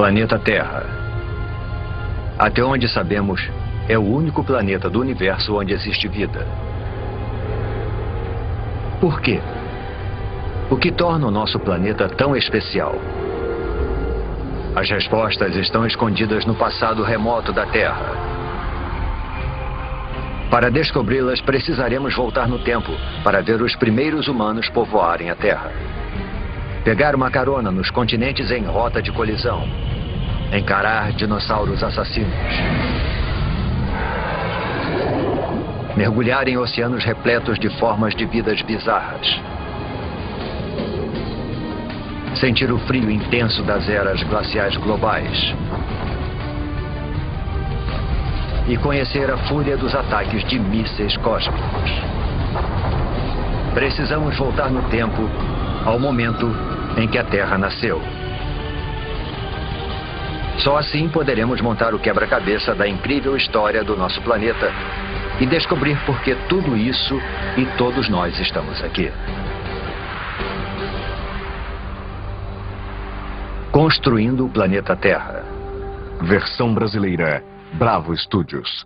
Planeta Terra. Até onde sabemos, é o único planeta do universo onde existe vida. Por quê? O que torna o nosso planeta tão especial? As respostas estão escondidas no passado remoto da Terra. Para descobri-las, precisaremos voltar no tempo para ver os primeiros humanos povoarem a Terra. Pegar uma carona nos continentes em rota de colisão. Encarar dinossauros assassinos. Mergulhar em oceanos repletos de formas de vidas bizarras. Sentir o frio intenso das eras glaciais globais. E conhecer a fúria dos ataques de mísseis cósmicos. Precisamos voltar no tempo ao momento em que a Terra nasceu. Só assim poderemos montar o quebra-cabeça da incrível história do nosso planeta e descobrir por que tudo isso e todos nós estamos aqui. Construindo o planeta Terra. Versão brasileira, Bravo Studios.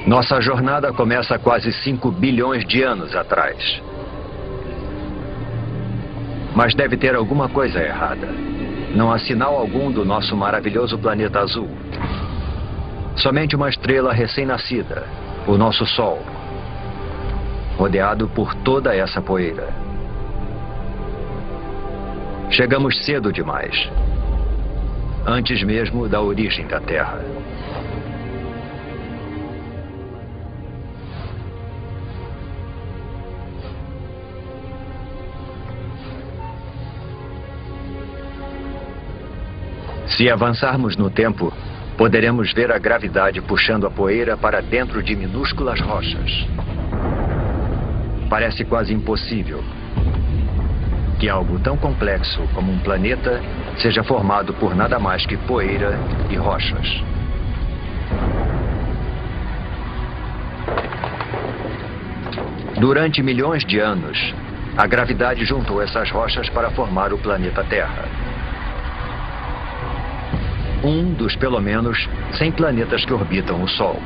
Nossa jornada começa há quase 5 bilhões de anos atrás. Mas deve ter alguma coisa errada. Não há sinal algum do nosso maravilhoso planeta azul. Somente uma estrela recém-nascida, o nosso Sol, rodeado por toda essa poeira. Chegamos cedo demais, antes mesmo da origem da Terra. Se avançarmos no tempo, poderemos ver a gravidade puxando a poeira para dentro de minúsculas rochas. Parece quase impossível que algo tão complexo como um planeta seja formado por nada mais que poeira e rochas. Durante milhões de anos, a gravidade juntou essas rochas para formar o planeta Terra. Um dos pelo menos 100 planetas que orbitam o Sol.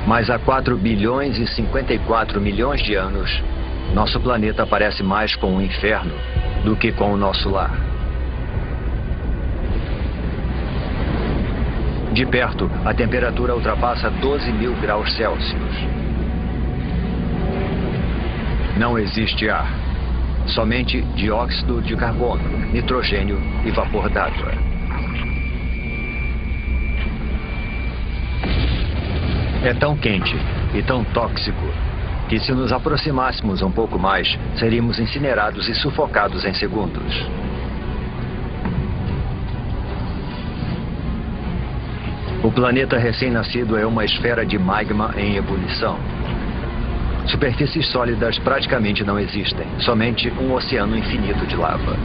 Mas há 4 bilhões e 54 milhões de anos, nosso planeta parece mais com um inferno do que com o nosso lar. De perto, a temperatura ultrapassa 12.000 graus Celsius. Não existe ar, somente dióxido de carbono, nitrogênio e vapor d'água. É tão quente e tão tóxico que, se nos aproximássemos um pouco mais, seríamos incinerados e sufocados em segundos. O planeta recém-nascido é uma esfera de magma em ebulição. Superfícies sólidas praticamente não existem, somente um oceano infinito de lava.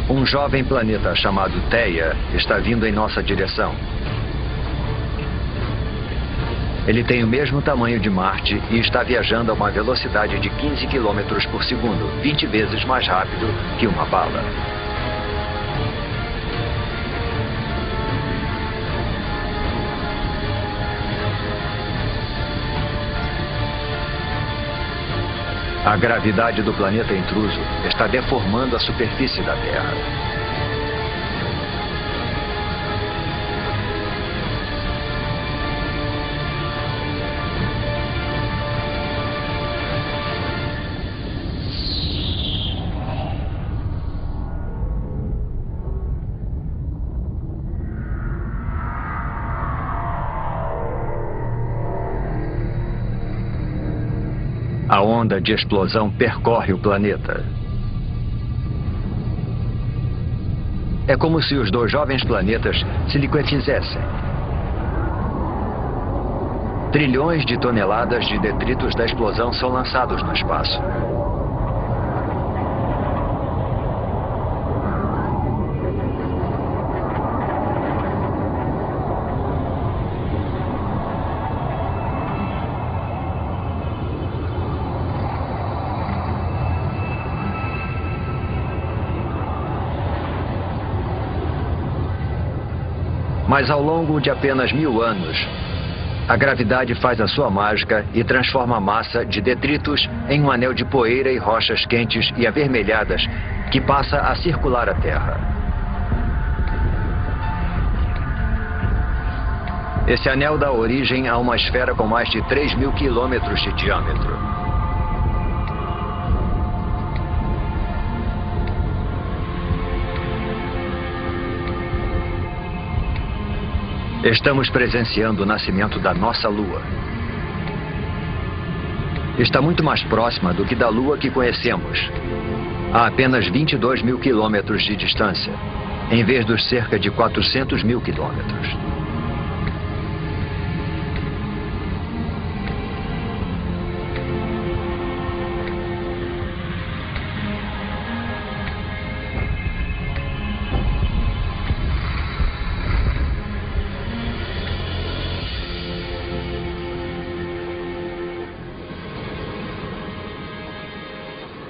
Um jovem planeta chamado Theia está vindo em nossa direção. Ele tem o mesmo tamanho de Marte e está viajando a uma velocidade de 15 km por segundo, 20 vezes mais rápido que uma bala. A gravidade do planeta intruso está deformando a superfície da Terra. A onda de explosão percorre o planeta. É como se os dois jovens planetas se liquefizessem. Trilhões de toneladas de detritos da explosão são lançados no espaço. Mas ao longo de apenas 1000 anos, a gravidade faz a sua mágica e transforma a massa de detritos em um anel de poeira e rochas quentes e avermelhadas que passa a circular a Terra. Esse anel dá origem a uma esfera com mais de 3.000 quilômetros de diâmetro. Estamos presenciando o nascimento da nossa Lua. Está muito mais próxima do que da Lua que conhecemos, a apenas 22.000 quilômetros de distância, em vez dos cerca de 400.000 quilômetros.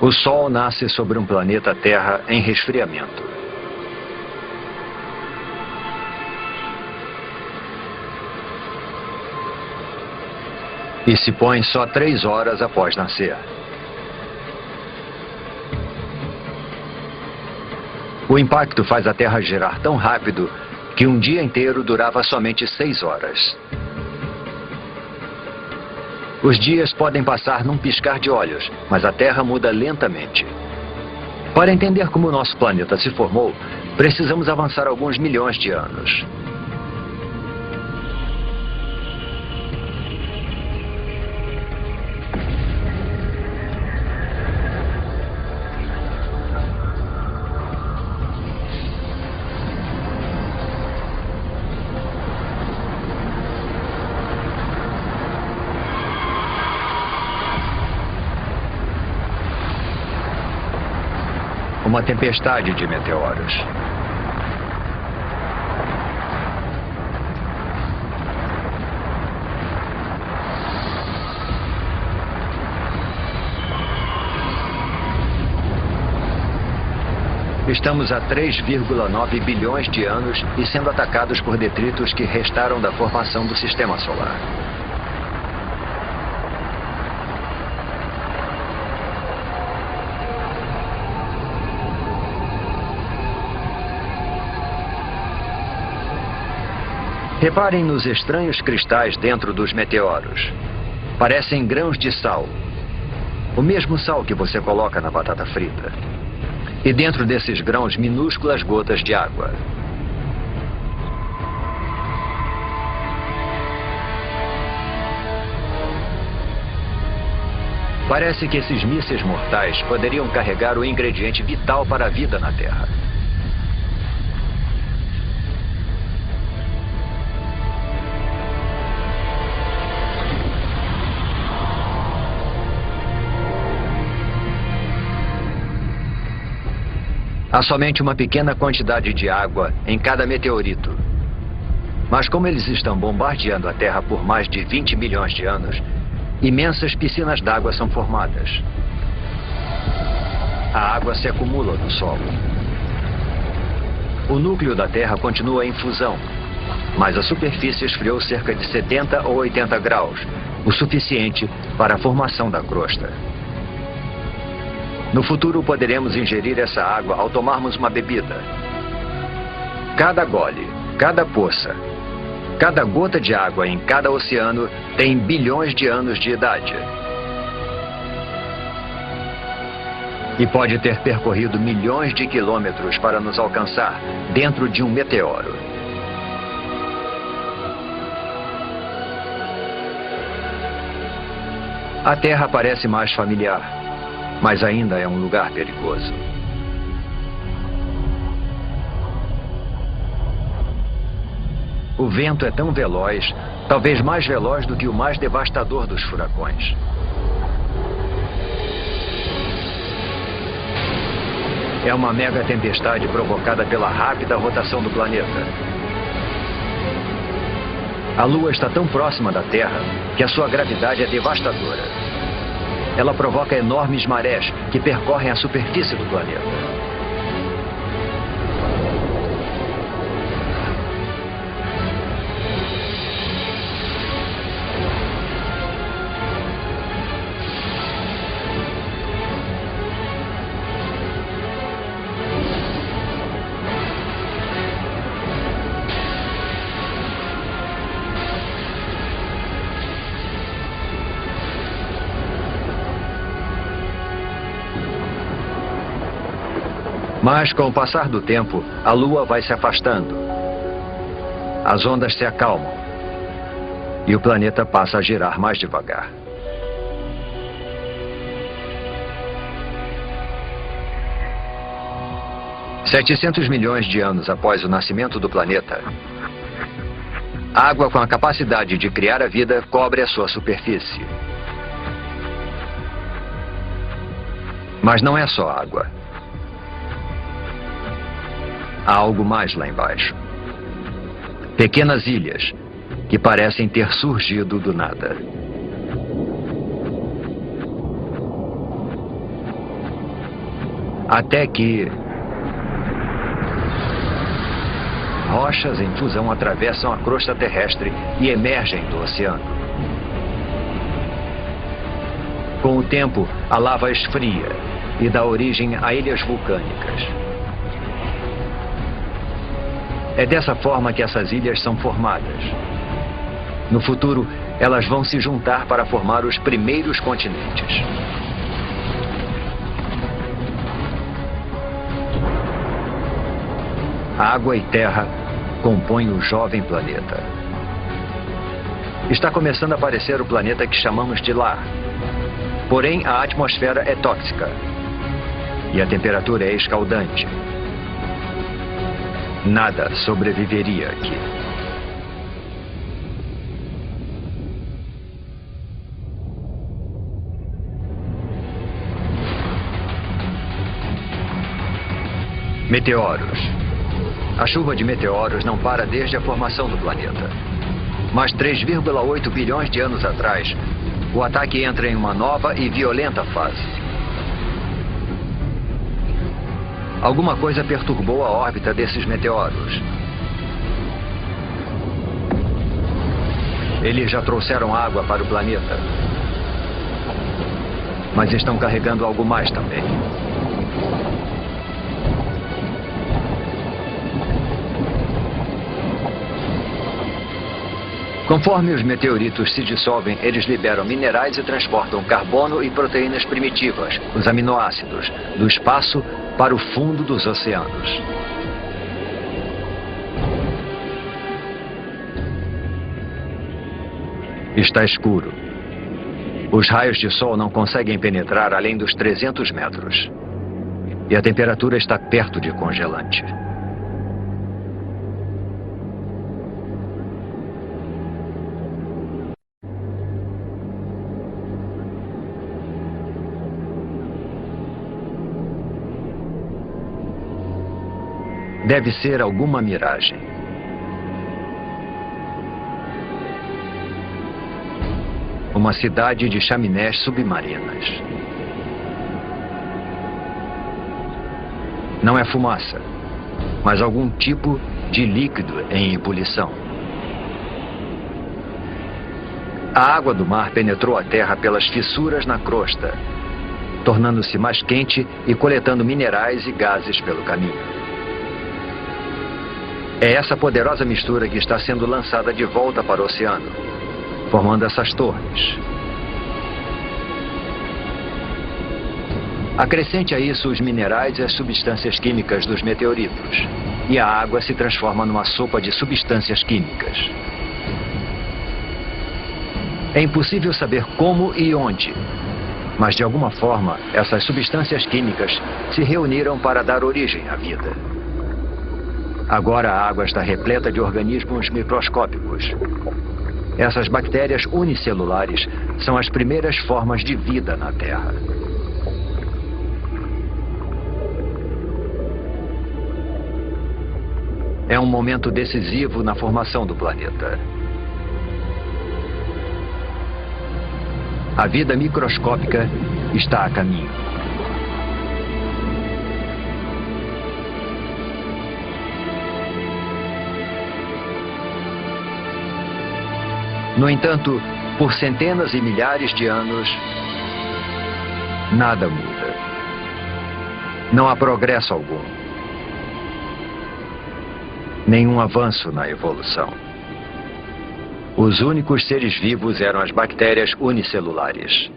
O Sol nasce sobre um planeta Terra em resfriamento. E se põe só 3 horas após nascer. O impacto faz a Terra girar tão rápido que um dia inteiro durava somente 6 horas. Os dias podem passar num piscar de olhos, mas a Terra muda lentamente. Para entender como o nosso planeta se formou, precisamos avançar alguns milhões de anos. Uma tempestade de meteoros. Estamos a 3,9 bilhões de anos e sendo atacados por detritos que restaram da formação do Sistema Solar. Reparem nos estranhos cristais dentro dos meteoros. Parecem grãos de sal. O mesmo sal que você coloca na batata frita. E dentro desses grãos, minúsculas gotas de água. Parece que esses mísseis mortais poderiam carregar o ingrediente vital para a vida na Terra. Há somente uma pequena quantidade de água em cada meteorito. Mas como eles estão bombardeando a Terra por mais de 20 milhões de anos, imensas piscinas d'água são formadas. A água se acumula no solo. O núcleo da Terra continua em fusão, mas a superfície esfriou cerca de 70 ou 80 graus, o suficiente para a formação da crosta. No futuro poderemos ingerir essa água ao tomarmos uma bebida. Cada gole, cada poça, cada gota de água em cada oceano tem bilhões de anos de idade. E pode ter percorrido milhões de quilômetros para nos alcançar dentro de um meteoro. A Terra parece mais familiar, mas ainda é um lugar perigoso. O vento é tão veloz, talvez mais veloz do que o mais devastador dos furacões. É uma mega tempestade provocada pela rápida rotação do planeta. A Lua está tão próxima da Terra que a sua gravidade é devastadora. Ela provoca enormes marés que percorrem a superfície do planeta. Mas, com o passar do tempo, a Lua vai se afastando. As ondas se acalmam. E o planeta passa a girar mais devagar. $700 milhões de anos após o nascimento do planeta, a água com a capacidade de criar a vida cobre a sua superfície. Mas não é só água. Há algo mais lá embaixo. Pequenas ilhas que parecem ter surgido do nada. Até que rochas em fusão atravessam a crosta terrestre e emergem do oceano. Com o tempo, a lava esfria e dá origem a ilhas vulcânicas. É dessa forma que essas ilhas são formadas. No futuro, elas vão se juntar para formar os primeiros continentes. Água e terra compõem o jovem planeta. Está começando a aparecer o planeta que chamamos de lar. Porém, a atmosfera é tóxica. E a temperatura é escaldante. Nada sobreviveria aqui. Meteoros. A chuva de meteoros não para desde a formação do planeta. Mas 3,8 bilhões de anos atrás, o ataque entra em uma nova e violenta fase. Alguma coisa perturbou a órbita desses meteoros. Eles já trouxeram água para o planeta. Mas estão carregando algo mais também. Conforme os meteoritos se dissolvem, eles liberam minerais e transportam carbono e proteínas primitivas, os aminoácidos, do espaço para o fundo dos oceanos. Está escuro. Os raios de sol não conseguem penetrar além dos 300 metros. E a temperatura está perto de congelante. Deve ser alguma miragem. Uma cidade de chaminés submarinas. Não é fumaça, mas algum tipo de líquido em ebulição. A água do mar penetrou a terra pelas fissuras na crosta, tornando-se mais quente e coletando minerais e gases pelo caminho. É essa poderosa mistura que está sendo lançada de volta para o oceano, formando essas torres. Acrescente a isso os minerais e as substâncias químicas dos meteoritos, e a água se transforma numa sopa de substâncias químicas. É impossível saber como e onde, mas de alguma forma essas substâncias químicas se reuniram para dar origem à vida. Agora a água está repleta de organismos microscópicos. Essas bactérias unicelulares são as primeiras formas de vida na Terra. É um momento decisivo na formação do planeta. A vida microscópica está a caminho. No entanto, por centenas e milhares de anos, nada muda. Não há progresso algum. Nenhum avanço na evolução. Os únicos seres vivos eram as bactérias unicelulares.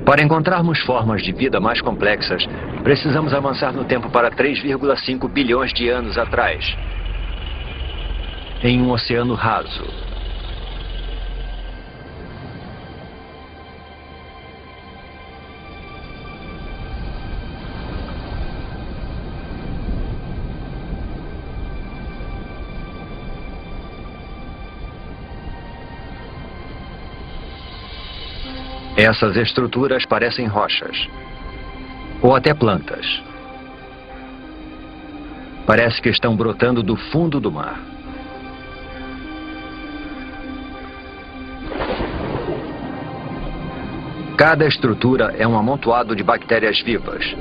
Para encontrarmos formas de vida mais complexas, precisamos avançar no tempo para 3,5 bilhões de anos atrás, em um oceano raso. Essas estruturas parecem rochas, ou até plantas. Parece que estão brotando do fundo do mar. Cada estrutura é um amontoado de bactérias vivas,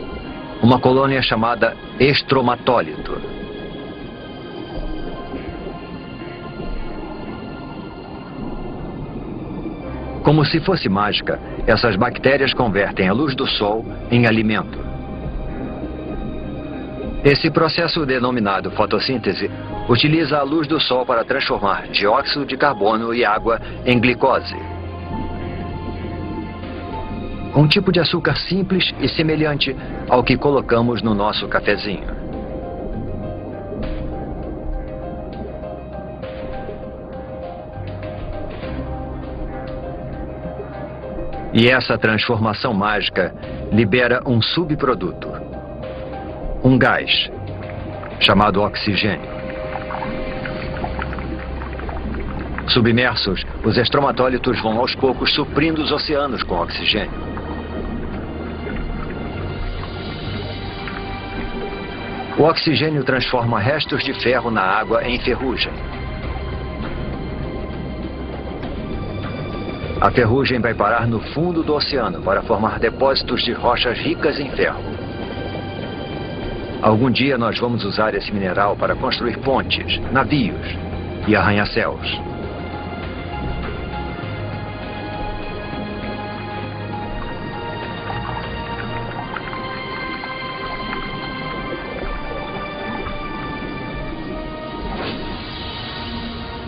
uma colônia chamada estromatólito. Como se fosse mágica, essas bactérias convertem a luz do sol em alimento. Esse processo denominado fotossíntese utiliza a luz do sol para transformar dióxido de carbono e água em glicose. Um tipo de açúcar simples e semelhante ao que colocamos no nosso cafezinho. E essa transformação mágica libera um subproduto, um gás, chamado oxigênio. Submersos, os estromatólitos vão aos poucos suprindo os oceanos com oxigênio. O oxigênio transforma restos de ferro na água em ferrugem. A ferrugem vai parar no fundo do oceano para formar depósitos de rochas ricas em ferro. Algum dia nós vamos usar esse mineral para construir pontes, navios e arranha-céus.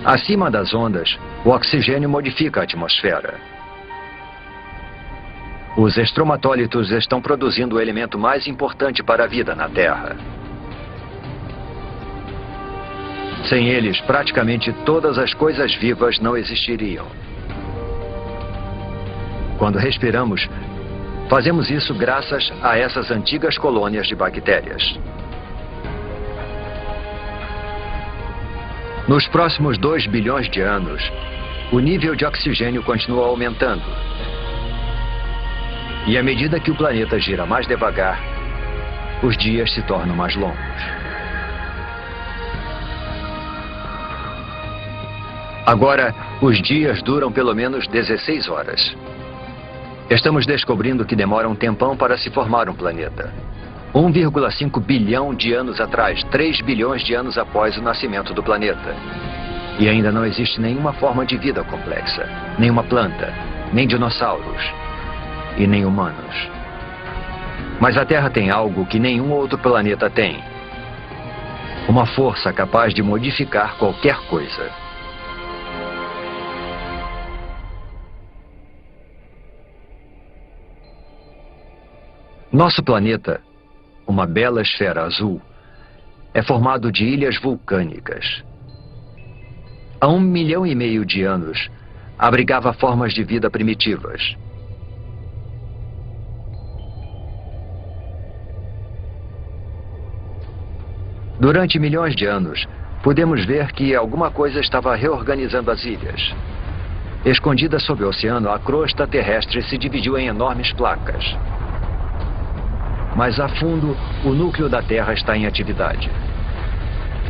Acima das ondas, o oxigênio modifica a atmosfera. Os estromatólitos estão produzindo o elemento mais importante para a vida na Terra. Sem eles, praticamente todas as coisas vivas não existiriam. Quando respiramos, fazemos isso graças a essas antigas colônias de bactérias. Nos próximos 2 bilhões de anos, o nível de oxigênio continua aumentando. E à medida que o planeta gira mais devagar, os dias se tornam mais longos. Agora, os dias duram pelo menos 16 horas. Estamos descobrindo que demora um tempão para se formar um planeta. 1,5 bilhão de anos atrás, 3 bilhões de anos após o nascimento do planeta. E ainda não existe nenhuma forma de vida complexa, nenhuma planta, nem dinossauros e nem humanos. Mas a Terra tem algo que nenhum outro planeta tem. Uma força capaz de modificar qualquer coisa. Nosso planeta, uma bela esfera azul, é formado de ilhas vulcânicas. há 1,5 milhão de anos, abrigava formas de vida primitivas. Durante milhões de anos, podemos ver que alguma coisa estava reorganizando as ilhas. Escondida sob o oceano, a crosta terrestre se dividiu em enormes placas. Mais a fundo, o núcleo da Terra está em atividade.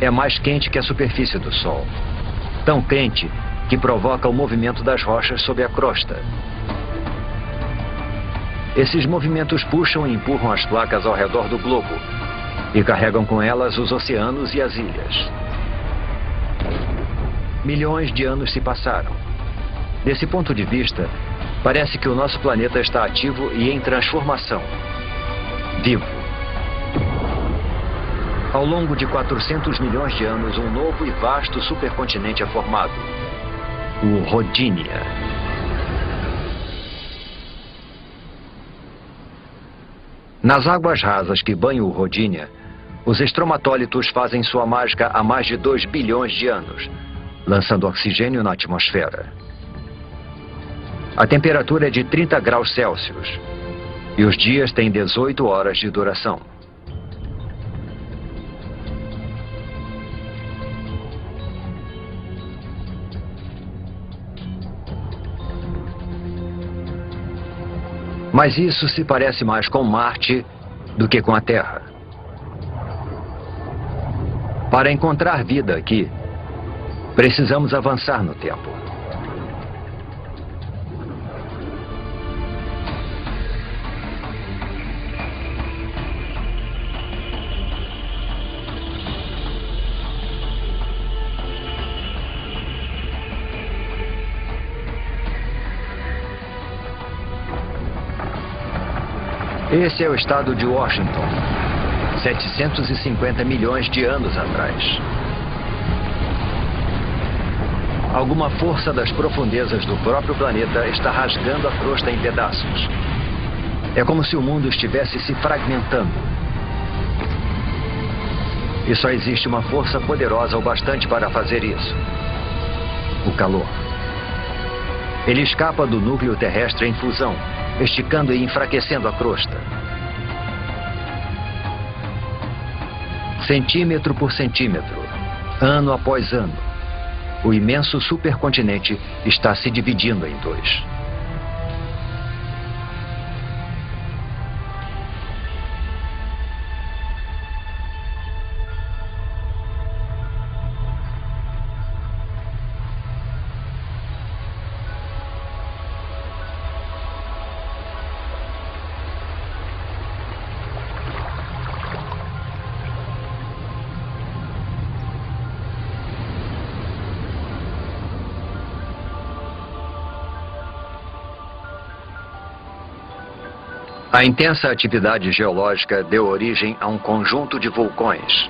É mais quente que a superfície do Sol. Tão quente que provoca o movimento das rochas sob a crosta. Esses movimentos puxam e empurram as placas ao redor do globo e carregam com elas os oceanos e as ilhas. Milhões de anos se passaram. Desse ponto de vista, parece que o nosso planeta está ativo e em transformação. Vivo. Ao longo de 400 milhões de anos, um novo e vasto supercontinente é formado. O Rodinia. Nas águas rasas que banham o Rodinia, os estromatólitos fazem sua mágica há mais de 2 bilhões de anos, lançando oxigênio na atmosfera. A temperatura é de 30 graus Celsius e os dias têm 18 horas de duração. Mas isso se parece mais com Marte do que com a Terra. Para encontrar vida aqui, precisamos avançar no tempo. Esse é o estado de Washington, 750 milhões de anos atrás. Alguma força das profundezas do próprio planeta está rasgando a crosta em pedaços. É como se o mundo estivesse se fragmentando. E só existe uma força poderosa o bastante para fazer isso: o calor. Ele escapa do núcleo terrestre em fusão, esticando e enfraquecendo a crosta. Centímetro por centímetro, ano após ano, o imenso supercontinente está se dividindo em dois. A intensa atividade geológica deu origem a um conjunto de vulcões.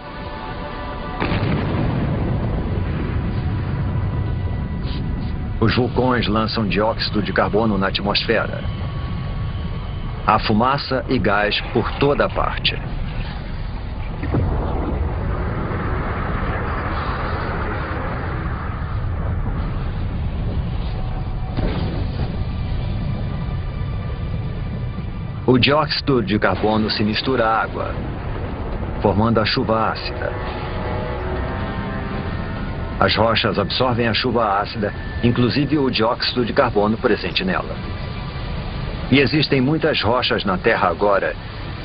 Os vulcões lançam dióxido de carbono na atmosfera. Há fumaça e gás por toda a parte. O dióxido de carbono se mistura à água, formando a chuva ácida. As rochas absorvem a chuva ácida, inclusive o dióxido de carbono presente nela. E existem muitas rochas na Terra agora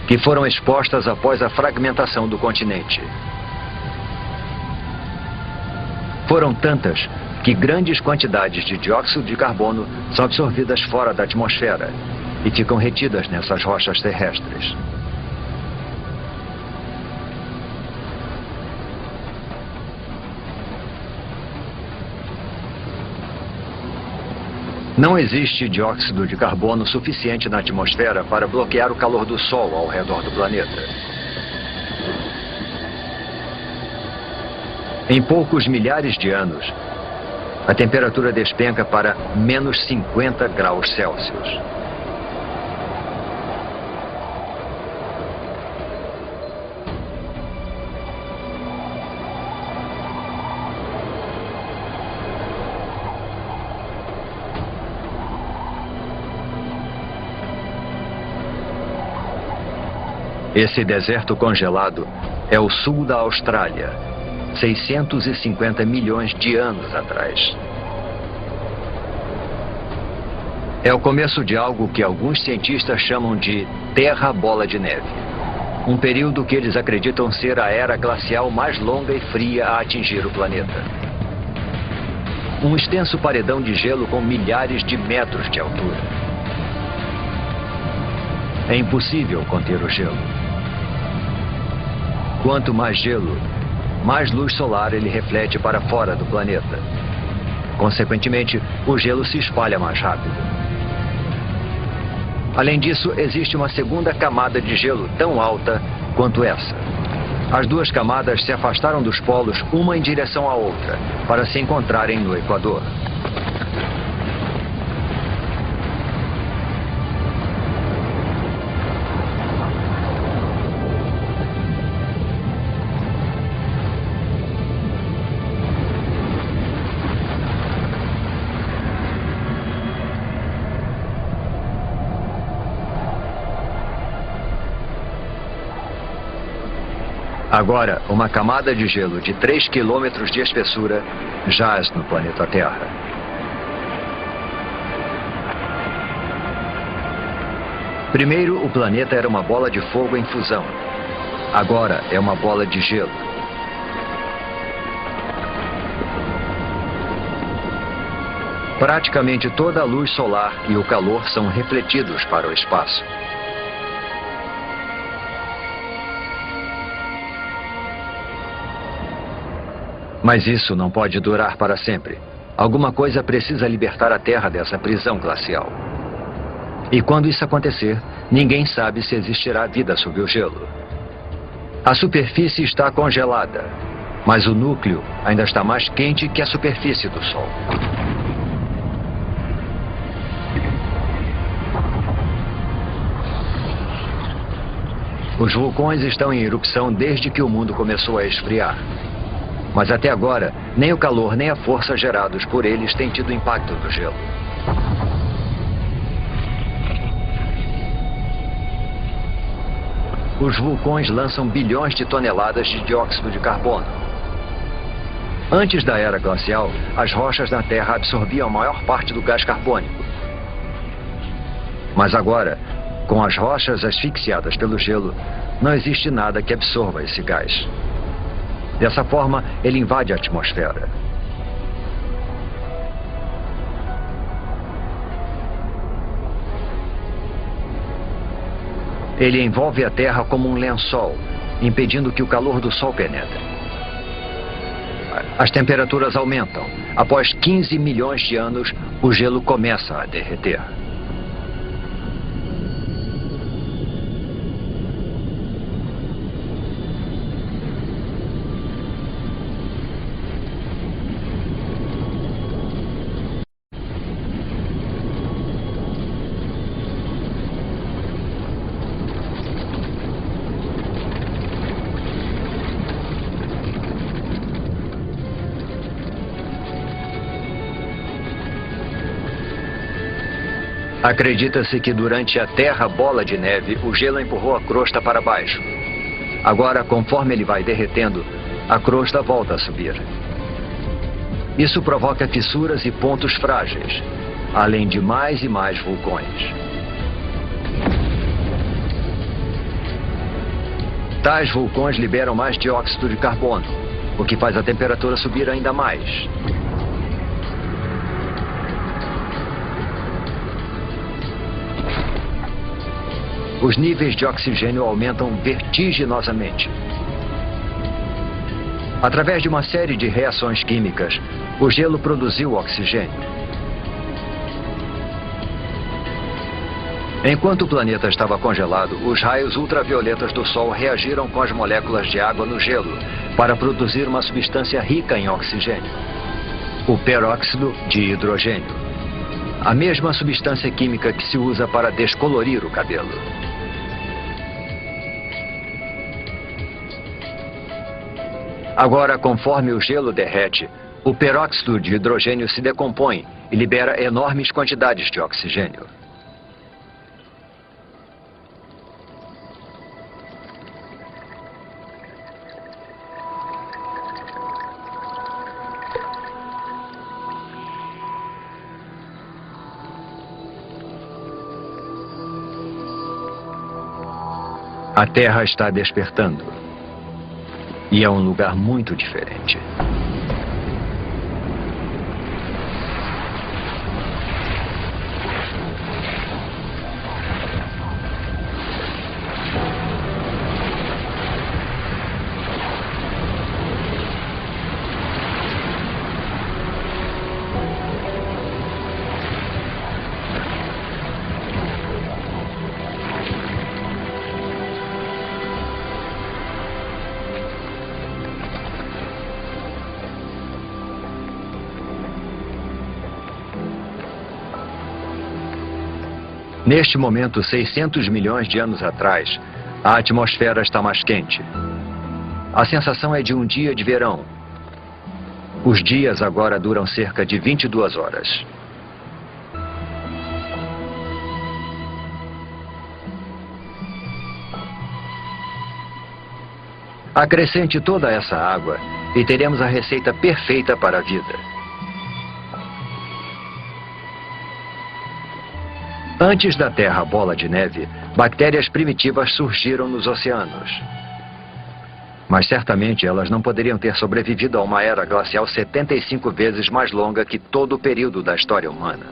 que foram expostas após a fragmentação do continente. Foram tantas que grandes quantidades de dióxido de carbono são absorvidas fora da atmosfera e ficam retidas nessas rochas terrestres. Não existe dióxido de carbono suficiente na atmosfera para bloquear o calor do Sol ao redor do planeta. Em poucos milhares de anos, a temperatura despenca para menos 50 graus Celsius. Esse deserto congelado é o sul da Austrália, 650 milhões de anos atrás. É o começo de algo que alguns cientistas chamam de Terra Bola de Neve. Um período que eles acreditam ser a era glacial mais longa e fria a atingir o planeta. Um extenso paredão de gelo com milhares de metros de altura. É impossível conter o gelo. Quanto mais gelo, mais luz solar ele reflete para fora do planeta. Consequentemente, o gelo se espalha mais rápido. Além disso, existe uma segunda camada de gelo tão alta quanto essa. As duas camadas se afastaram dos polos uma em direção à outra, para se encontrarem no Equador. Agora, uma camada de gelo de 3 quilômetros de espessura jaz no planeta Terra. Primeiro, o planeta era uma bola de fogo em fusão. Agora é uma bola de gelo. Praticamente toda a luz solar e o calor são refletidos para o espaço. Mas isso não pode durar para sempre. Alguma coisa precisa libertar a Terra dessa prisão glacial. E quando isso acontecer, ninguém sabe se existirá vida sob o gelo. A superfície está congelada, mas o núcleo ainda está mais quente que a superfície do Sol. Os vulcões estão em erupção desde que o mundo começou a esfriar. Mas até agora, nem o calor nem a força gerados por eles têm tido impacto do gelo. Os vulcões lançam bilhões de toneladas de dióxido de carbono. Antes da era glacial, as rochas na Terra absorviam a maior parte do gás carbônico. Mas agora, com as rochas asfixiadas pelo gelo, não existe nada que absorva esse gás. Dessa forma, ele invade a atmosfera. Ele envolve a Terra como um lençol, impedindo que o calor do Sol penetre. As temperaturas aumentam. Após 15 milhões de anos, o gelo começa a derreter. Acredita-se que durante a Terra Bola de Neve, o gelo empurrou a crosta para baixo. Agora, conforme ele vai derretendo, a crosta volta a subir. Isso provoca fissuras e pontos frágeis, além de mais e mais vulcões. Tais vulcões liberam mais dióxido de carbono, o que faz a temperatura subir ainda mais. Os níveis de oxigênio aumentam vertiginosamente. Através de uma série de reações químicas, o gelo produziu oxigênio. Enquanto o planeta estava congelado, os raios ultravioletas do Sol reagiram com as moléculas de água no gelo para produzir uma substância rica em oxigênio, o peróxido de hidrogênio, a mesma substância química que se usa para descolorir o cabelo. Agora, conforme o gelo derrete, o peróxido de hidrogênio se decompõe e libera enormes quantidades de oxigênio. A Terra está despertando. E é um lugar muito diferente. Neste momento, 600 milhões de anos atrás, a atmosfera está mais quente. A sensação é de um dia de verão. Os dias agora duram cerca de 22 horas. Acrescente toda essa água e teremos a receita perfeita para a vida. Antes da Terra bola de neve, bactérias primitivas surgiram nos oceanos. Mas certamente elas não poderiam ter sobrevivido a uma era glacial 75 vezes mais longa que todo o período da história humana.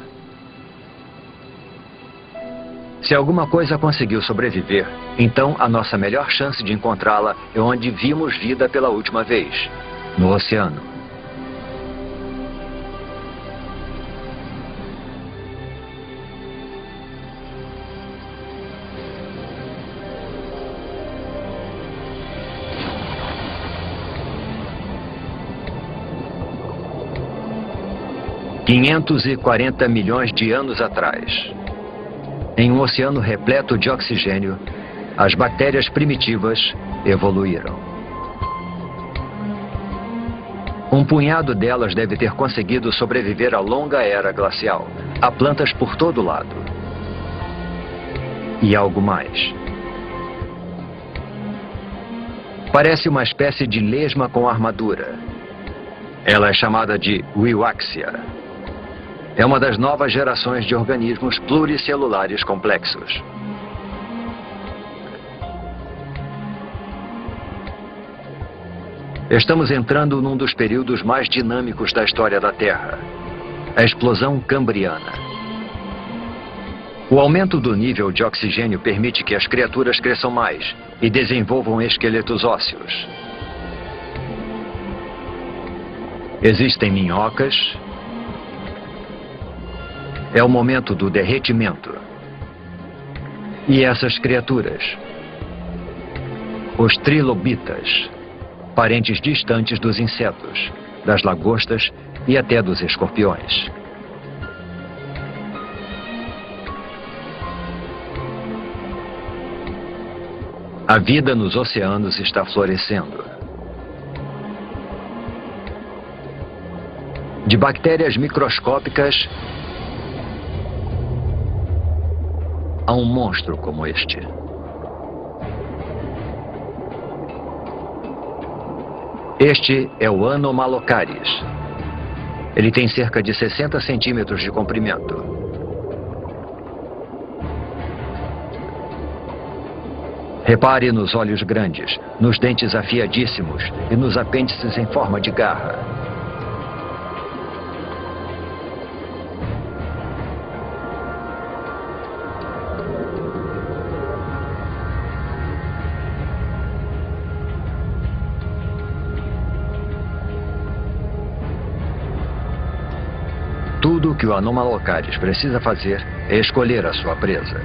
Se alguma coisa conseguiu sobreviver, então a nossa melhor chance de encontrá-la é onde vimos vida pela última vez, no oceano. $540 milhões de anos atrás. Em um oceano repleto de oxigênio, as bactérias primitivas evoluíram. Um punhado delas deve ter conseguido sobreviver à longa era glacial. Há plantas por todo lado. E algo mais. Parece uma espécie de lesma com armadura. Ela é chamada de Wiwaxia. É uma das novas gerações de organismos pluricelulares complexos. Estamos entrando num dos períodos mais dinâmicos da história da Terra, a explosão cambriana. O aumento do nível de oxigênio permite que as criaturas cresçam mais e desenvolvam esqueletos ósseos. Existem minhocas. É o momento do derretimento. E essas criaturas, os trilobitas, parentes distantes dos insetos, das lagostas e até dos escorpiões. A vida nos oceanos está florescendo. De bactérias microscópicas a um monstro como este. Este é o Anomalocaris. Ele tem cerca de 60 centímetros de comprimento. Repare nos olhos grandes, nos dentes afiadíssimos e nos apêndices em forma de garra. Tudo o que o Anomalocaris precisa fazer é escolher a sua presa.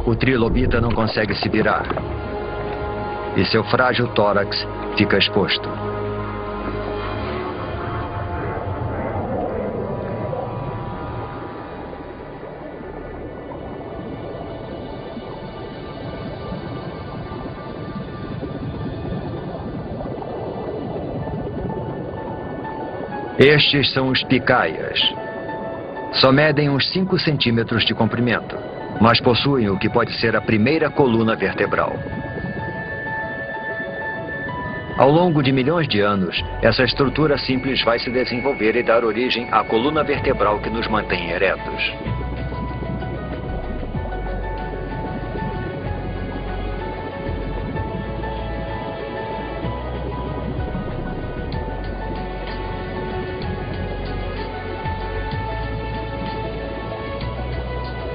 O trilobita não consegue se virar. E seu frágil tórax fica exposto. Estes são os picaias. Só medem uns 5 centímetros de comprimento, mas possuem o que pode ser a primeira coluna vertebral. Ao longo de milhões de anos, essa estrutura simples vai se desenvolver e dar origem à coluna vertebral que nos mantém eretos.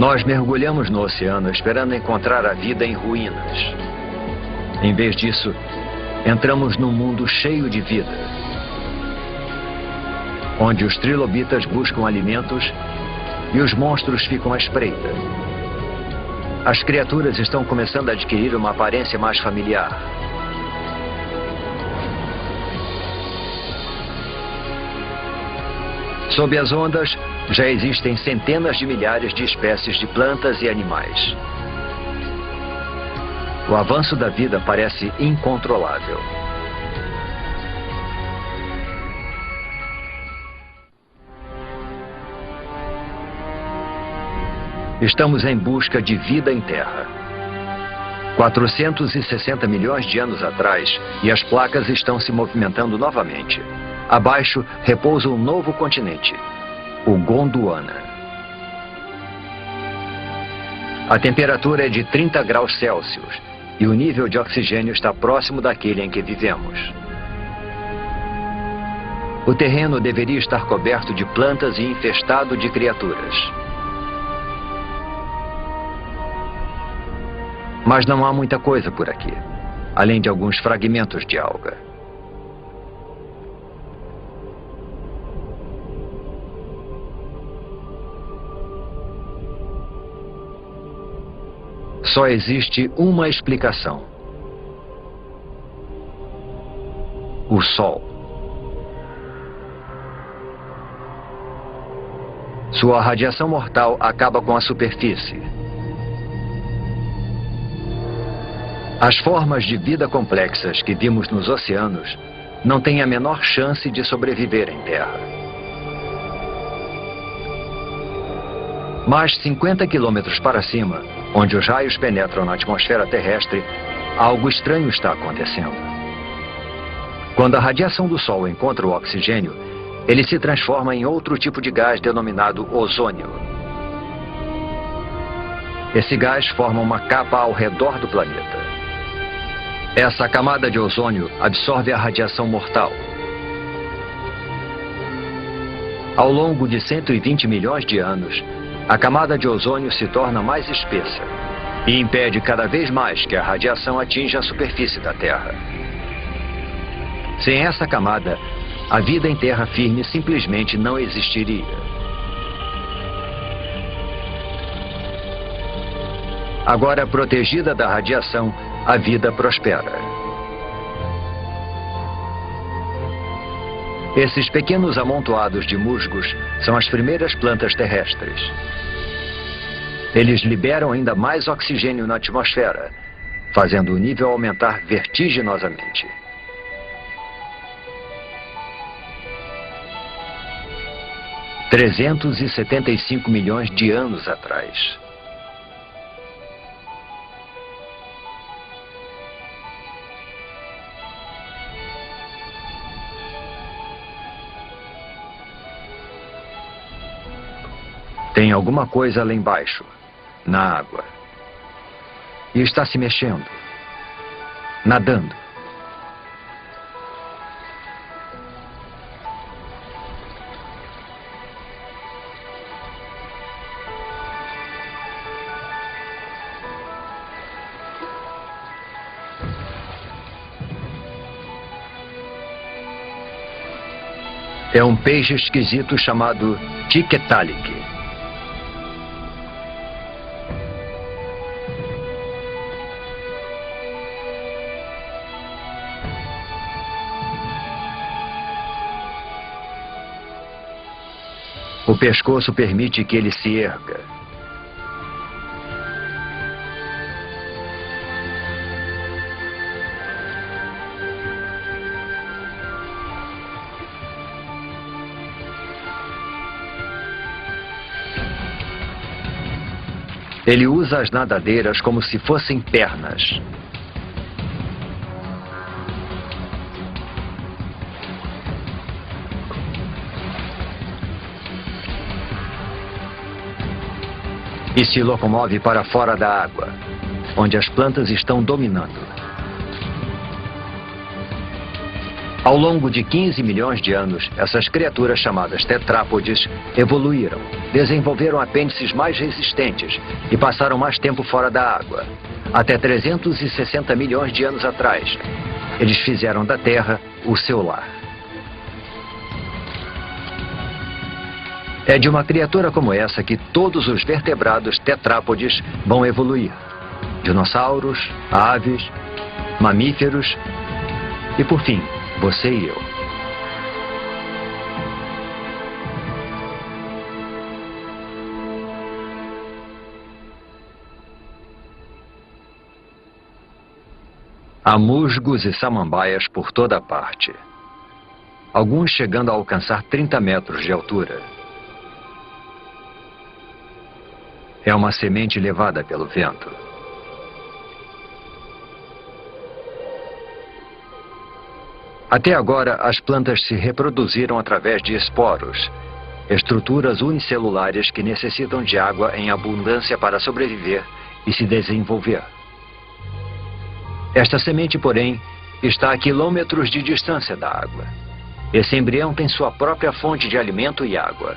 Nós mergulhamos no oceano esperando encontrar a vida em ruínas. Em vez disso, entramos num mundo cheio de vida, onde os trilobitas buscam alimentos e os monstros ficam à espreita. As criaturas estão começando a adquirir uma aparência mais familiar. Sob as ondas, já existem centenas de milhares de espécies de plantas e animais. O avanço da vida parece incontrolável. Estamos em busca de vida em Terra. 460 milhões de anos atrás, e as placas estão se movimentando novamente. Abaixo repousa um novo continente, o Gondwana. A temperatura é de 30 graus Celsius e o nível de oxigênio está próximo daquele em que vivemos. O terreno deveria estar coberto de plantas e infestado de criaturas. Mas não há muita coisa por aqui, além de alguns fragmentos de alga. Só existe uma explicação: o Sol. Sua radiação mortal acaba com a superfície. As formas de vida complexas que vimos nos oceanos não têm a menor chance de sobreviver em Terra. Mais 50 quilômetros para cima, onde os raios penetram na atmosfera terrestre, algo estranho está acontecendo. Quando a radiação do Sol encontra o oxigênio, ele se transforma em outro tipo de gás denominado ozônio. Esse gás forma uma capa ao redor do planeta. Essa camada de ozônio absorve a radiação mortal. Ao longo de 120 milhões de anos, a camada de ozônio se torna mais espessa e impede cada vez mais que a radiação atinja a superfície da Terra. Sem essa camada, a vida em terra firme simplesmente não existiria. Agora protegida da radiação, a vida prospera. Esses pequenos amontoados de musgos são as primeiras plantas terrestres. Eles liberam ainda mais oxigênio na atmosfera, fazendo o nível aumentar vertiginosamente. – 375 milhões de anos atrás. Tem alguma coisa lá embaixo, na água. E está se mexendo, nadando. É um peixe esquisito chamado Tiktaalik. O pescoço permite que ele se erga. Ele usa as nadadeiras como se fossem pernas. e se locomove para fora da água, onde as plantas estão dominando. Ao longo de 15 milhões de anos, essas criaturas chamadas tetrápodes evoluíram, desenvolveram apêndices mais resistentes e passaram mais tempo fora da água. Até 360 milhões de anos atrás, eles fizeram da Terra o seu lar. É de uma criatura como essa que todos os vertebrados tetrápodes vão evoluir. Dinossauros, aves, mamíferos e, por fim, você e eu. Há musgos e samambaias por toda parte. Alguns chegando a alcançar 30 metros de altura. É uma semente levada pelo vento. Até agora, as plantas se reproduziram através de esporos, estruturas unicelulares que necessitam de água em abundância para sobreviver e se desenvolver. Esta semente, porém, está a quilômetros de distância da água. Esse embrião tem sua própria fonte de alimento e água.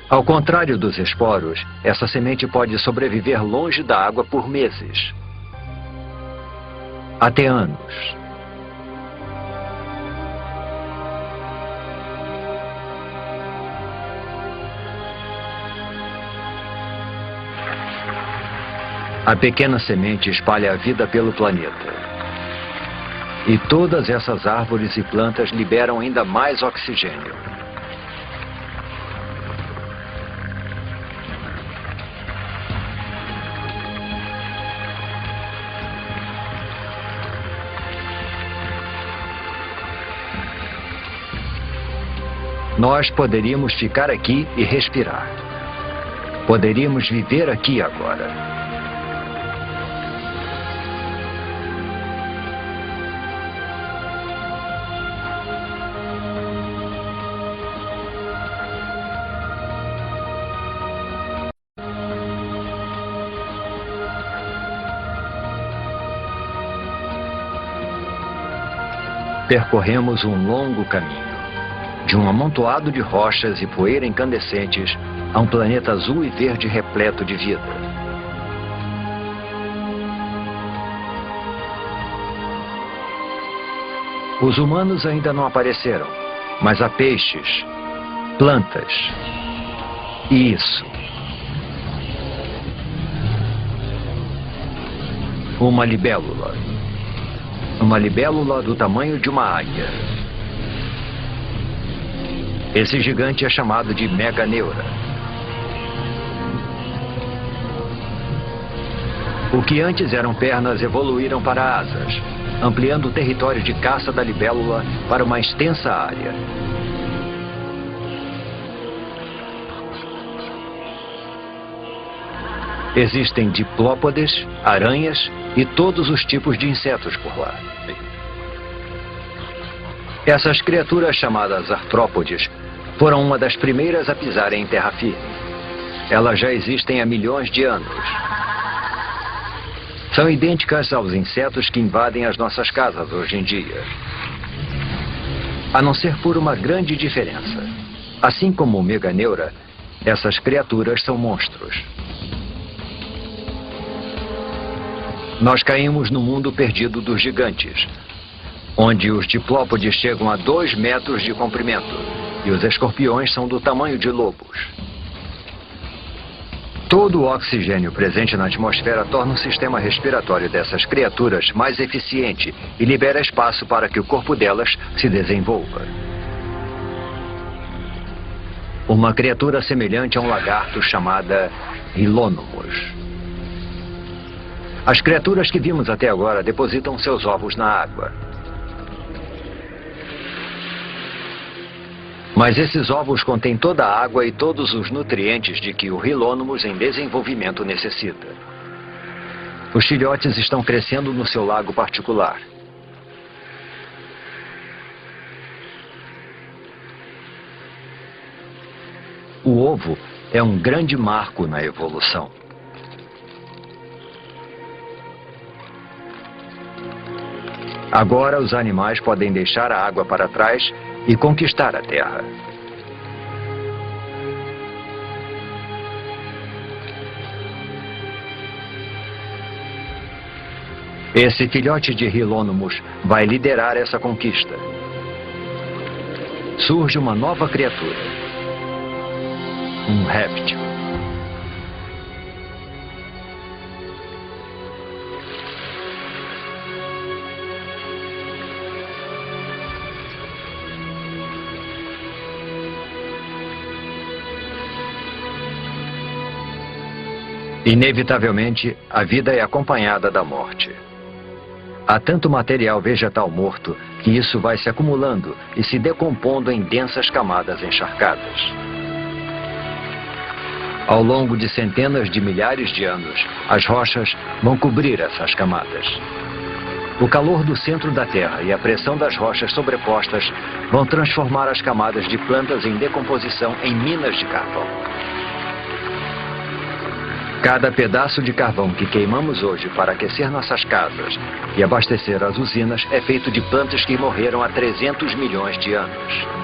Ao contrário dos esporos, essa semente pode sobreviver longe da água por meses. Até anos. A pequena semente espalha a vida pelo planeta. E todas essas árvores e plantas liberam ainda mais oxigênio. Nós poderíamos ficar aqui e respirar. Poderíamos viver aqui agora. Percorremos um longo caminho, de um amontoado de rochas e poeira incandescentes a um planeta azul e verde repleto de vida. Os humanos ainda não apareceram, mas há peixes, plantas e isso. Uma libélula. Uma libélula do tamanho de uma águia. Esse gigante é chamado de meganeura. O que antes eram pernas evoluíram para asas, ampliando o território de caça da libélula para uma extensa área. Existem diplópodes, aranhas e todos os tipos de insetos por lá. Essas criaturas chamadas artrópodes foram uma das primeiras a pisarem em terra firme. Elas já existem há milhões de anos. São idênticas aos insetos que invadem as nossas casas hoje em dia. A não ser por uma grande diferença. Assim como o meganeura, essas criaturas são monstros. Nós caímos no mundo perdido dos gigantes, onde os diplópodes chegam a 2 metros de comprimento e os escorpiões são do tamanho de lobos. Todo o oxigênio presente na atmosfera torna o sistema respiratório dessas criaturas mais eficiente e libera espaço para que o corpo delas se desenvolva. Uma criatura semelhante a um lagarto chamada Rilônomos. As criaturas que vimos até agora depositam seus ovos na água. Mas esses ovos contêm toda a água e todos os nutrientes de que o Rilônomos em desenvolvimento necessita. Os filhotes estão crescendo no seu lago particular. O ovo é um grande marco na evolução. Agora os animais podem deixar a água para trás e conquistar a terra. Esse filhote de Rilônomos vai liderar essa conquista. Surge uma nova criatura. Um réptil. Inevitavelmente, a vida é acompanhada da morte. Há tanto material vegetal morto que isso vai se acumulando e se decompondo em densas camadas encharcadas. Ao longo de centenas de milhares de anos, as rochas vão cobrir essas camadas. O calor do centro da Terra e a pressão das rochas sobrepostas vão transformar as camadas de plantas em decomposição em minas de carvão. Cada pedaço de carvão que queimamos hoje para aquecer nossas casas e abastecer as usinas é feito de plantas que morreram há 300 milhões de anos.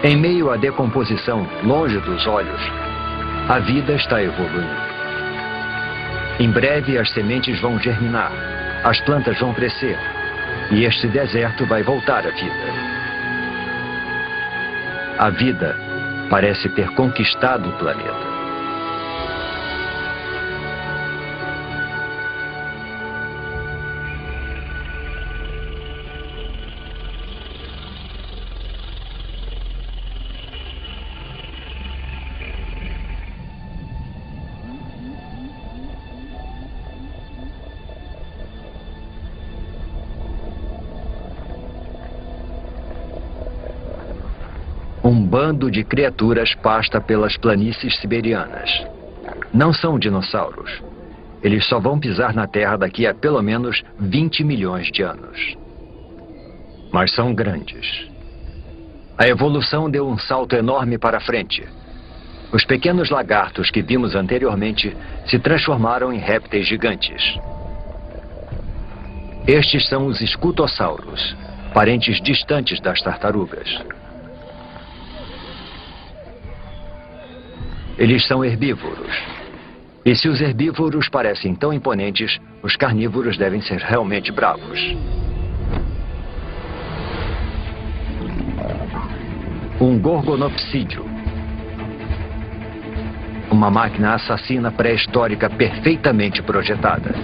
Em meio à decomposição, longe dos olhos, a vida está evoluindo. Em breve as sementes vão germinar, as plantas vão crescer. E este deserto vai voltar à vida. A vida parece ter conquistado o planeta. Um bando de criaturas pasta pelas planícies siberianas. Não são dinossauros. Eles só vão pisar na Terra daqui a pelo menos 20 milhões de anos. Mas são grandes. A evolução deu um salto enorme para frente. Os pequenos lagartos que vimos anteriormente se transformaram em répteis gigantes. Estes são os escutossauros, parentes distantes das tartarugas. Eles são herbívoros. E se os herbívoros parecem tão imponentes, os carnívoros devem ser realmente bravos. Um gorgonopsídeo. Uma máquina assassina pré-histórica perfeitamente projetada.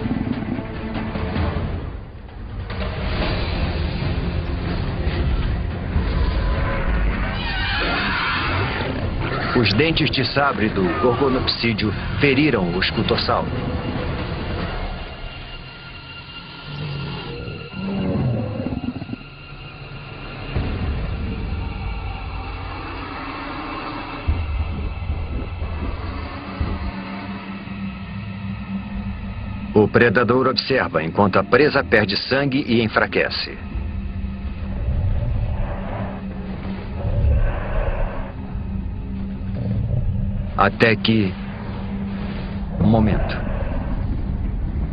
Os dentes de sabre do gorgonopsídeo feriram o escutossauro. O predador observa enquanto a presa perde sangue e enfraquece. Até que... Um momento.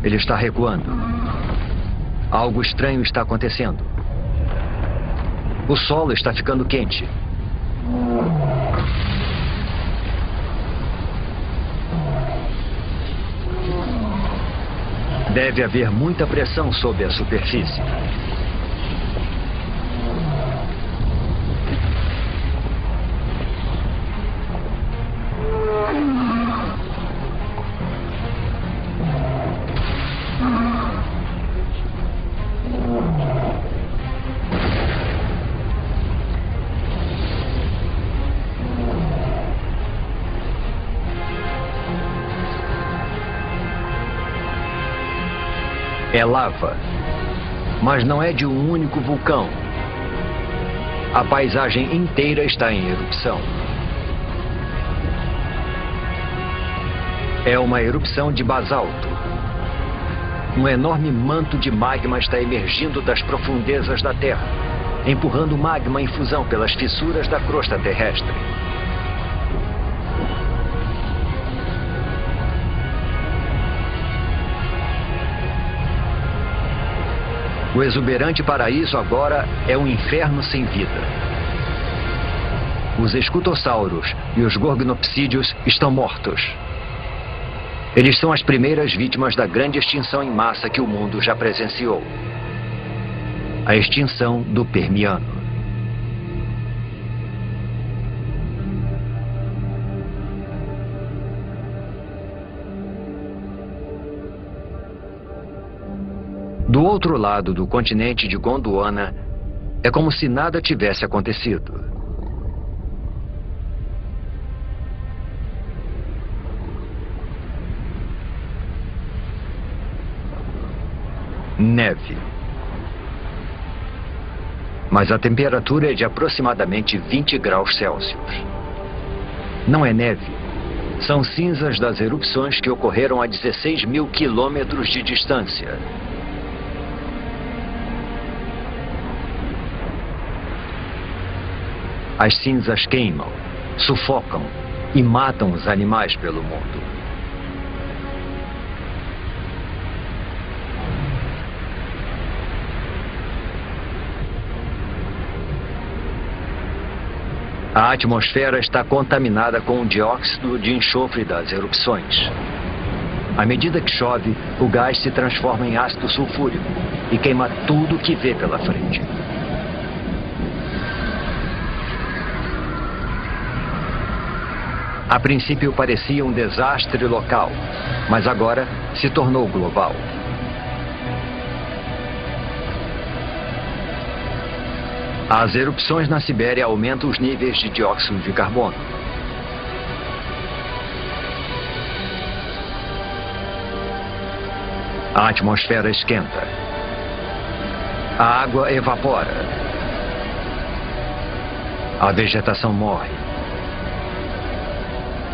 Ele está recuando. Algo estranho está acontecendo. O solo está ficando quente. Deve haver muita pressão sob a superfície. É lava, mas não é de um único vulcão. A paisagem inteira está em erupção. É uma erupção de basalto. Um enorme manto de magma está emergindo das profundezas da Terra, empurrando magma em fusão pelas fissuras da crosta terrestre. O exuberante paraíso agora é um inferno sem vida. Os escutossauros e os gorgonopsídeos estão mortos. Eles são as primeiras vítimas da grande extinção em massa que o mundo já presenciou. A extinção do Permiano. Do outro lado do continente de Gondwana, é como se nada tivesse acontecido. Neve. Mas a temperatura é de aproximadamente 20 graus Celsius. Não é neve. São cinzas das erupções que ocorreram a 16 mil quilômetros de distância. As cinzas queimam, sufocam e matam os animais pelo mundo. A atmosfera está contaminada com o dióxido de enxofre das erupções. À medida que chove, o gás se transforma em ácido sulfúrico e queima tudo que vê pela frente. A princípio parecia um desastre local, mas agora se tornou global. As erupções na Sibéria aumentam os níveis de dióxido de carbono. A atmosfera esquenta. A água evapora. A vegetação morre.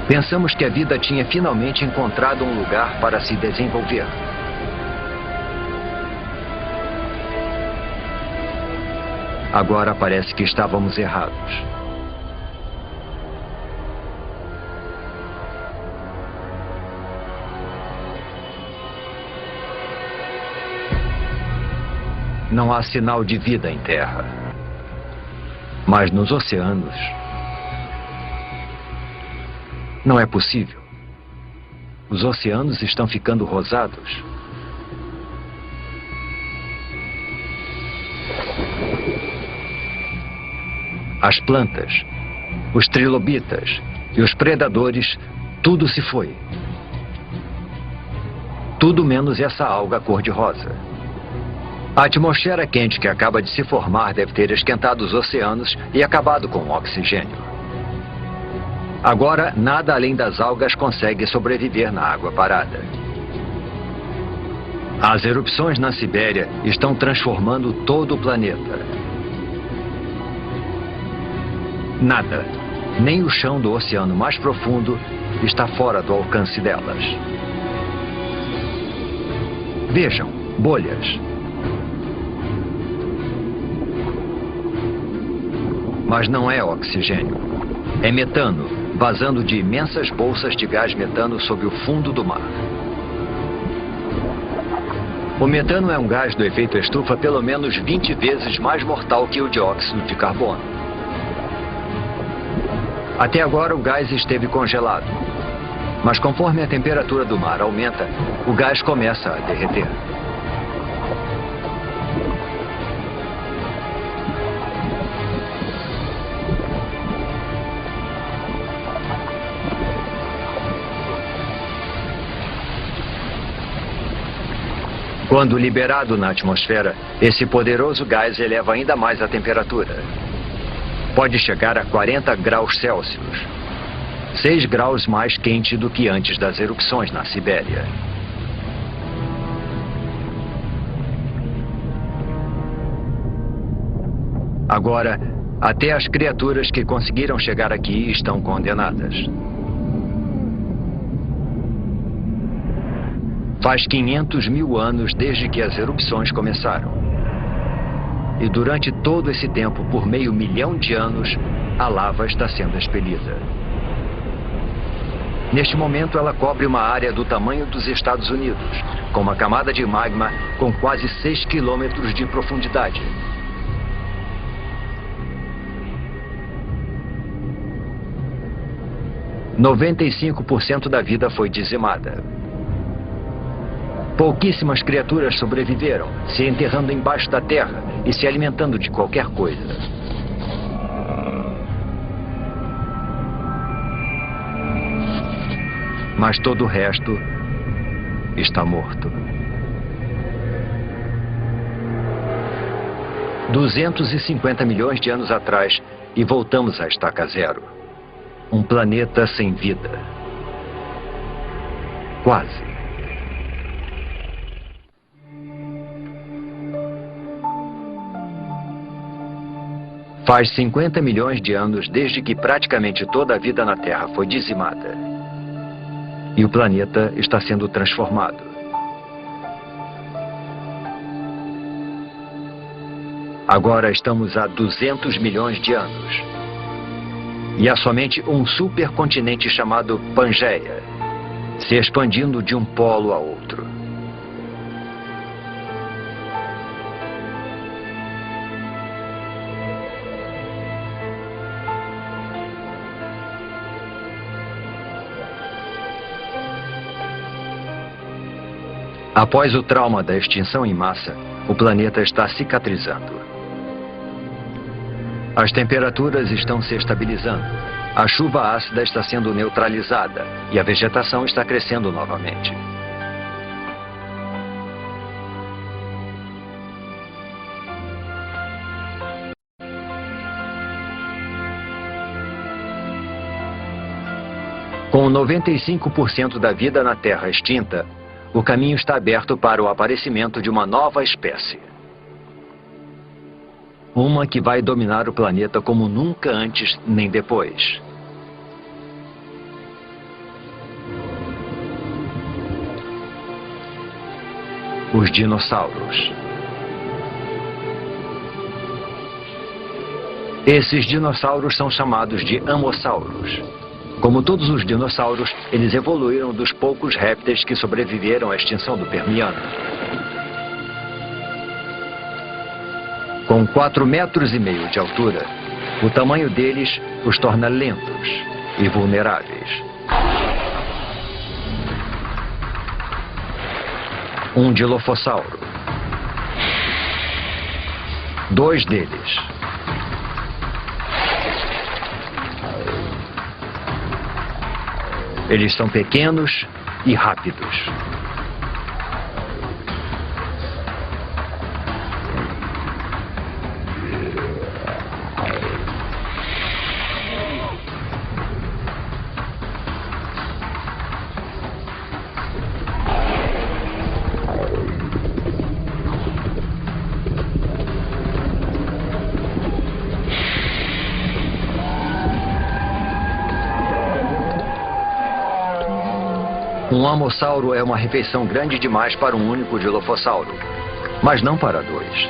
Pensamos que a vida tinha finalmente encontrado um lugar para se desenvolver. Agora parece que estávamos errados. Não há sinal de vida em terra. Mas nos oceanos, não é possível. Os oceanos estão ficando rosados. As plantas, os trilobitas e os predadores, tudo se foi. Tudo menos essa alga cor-de-rosa. A atmosfera quente que acaba de se formar deve ter esquentado os oceanos e acabado com o oxigênio. Agora, nada além das algas consegue sobreviver na água parada. As erupções na Sibéria estão transformando todo o planeta. Nada, nem o chão do oceano mais profundo, está fora do alcance delas. Vejam, bolhas. Mas não é oxigênio. É metano, vazando de imensas bolsas de gás metano sob o fundo do mar. O metano é um gás do efeito estufa pelo menos 20 vezes mais mortal que o dióxido de carbono. Até agora o gás esteve congelado, mas conforme a temperatura do mar aumenta, o gás começa a derreter. Quando liberado na atmosfera, esse poderoso gás eleva ainda mais a temperatura. Pode chegar a 40 graus Celsius, 6 graus mais quente do que antes das erupções na Sibéria. Agora, até as criaturas que conseguiram chegar aqui estão condenadas. Faz 500 mil anos desde que as erupções começaram. E durante todo esse tempo, por meio milhão de anos, a lava está sendo expelida. Neste momento, ela cobre uma área do tamanho dos Estados Unidos, com uma camada de magma com quase 6 quilômetros de profundidade. « 95% da vida foi dizimada. Pouquíssimas criaturas sobreviveram, se enterrando embaixo da terra e se alimentando de qualquer coisa. Mas todo o resto está morto. 250 milhões de anos atrás e voltamos à estaca zero. Um planeta sem vida. Quase. Faz 50 milhões de anos desde que praticamente toda a vida na Terra foi dizimada. E o planeta está sendo transformado. Agora estamos há 200 milhões de anos. E há somente um supercontinente chamado Pangeia, se expandindo de um polo a outro. Após o trauma da extinção em massa, o planeta está cicatrizando. As temperaturas estão se estabilizando, a chuva ácida está sendo neutralizada e a vegetação está crescendo novamente. Com 95% da vida na Terra extinta, o caminho está aberto para o aparecimento de uma nova espécie. Uma que vai dominar o planeta como nunca antes nem depois. Os dinossauros. Esses dinossauros são chamados de amossauros. Como todos os dinossauros, eles evoluíram dos poucos répteis que sobreviveram à extinção do Permiano. Com 4,5 metros de altura, o tamanho deles os torna lentos e vulneráveis. Um dilofossauro. 2 deles. Eles são pequenos e rápidos. Um amossauro é uma refeição grande demais para um único dilofossauro, mas não para 2.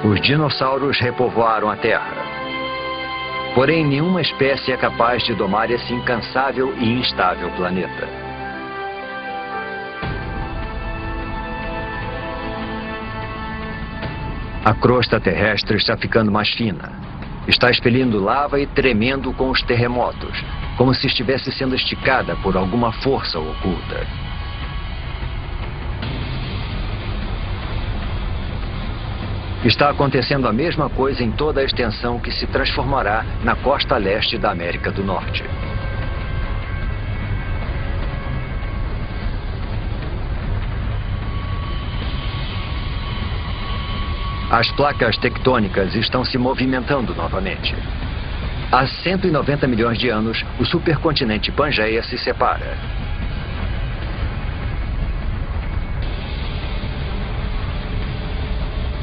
Os dinossauros repovoaram a Terra. Porém, nenhuma espécie é capaz de domar esse incansável e instável planeta. A crosta terrestre está ficando mais fina. Está expelindo lava e tremendo com os terremotos, como se estivesse sendo esticada por alguma força oculta. Está acontecendo a mesma coisa em toda a extensão que se transformará na costa leste da América do Norte. As placas tectônicas estão se movimentando novamente. Há 190 milhões de anos, o supercontinente Pangeia se separa.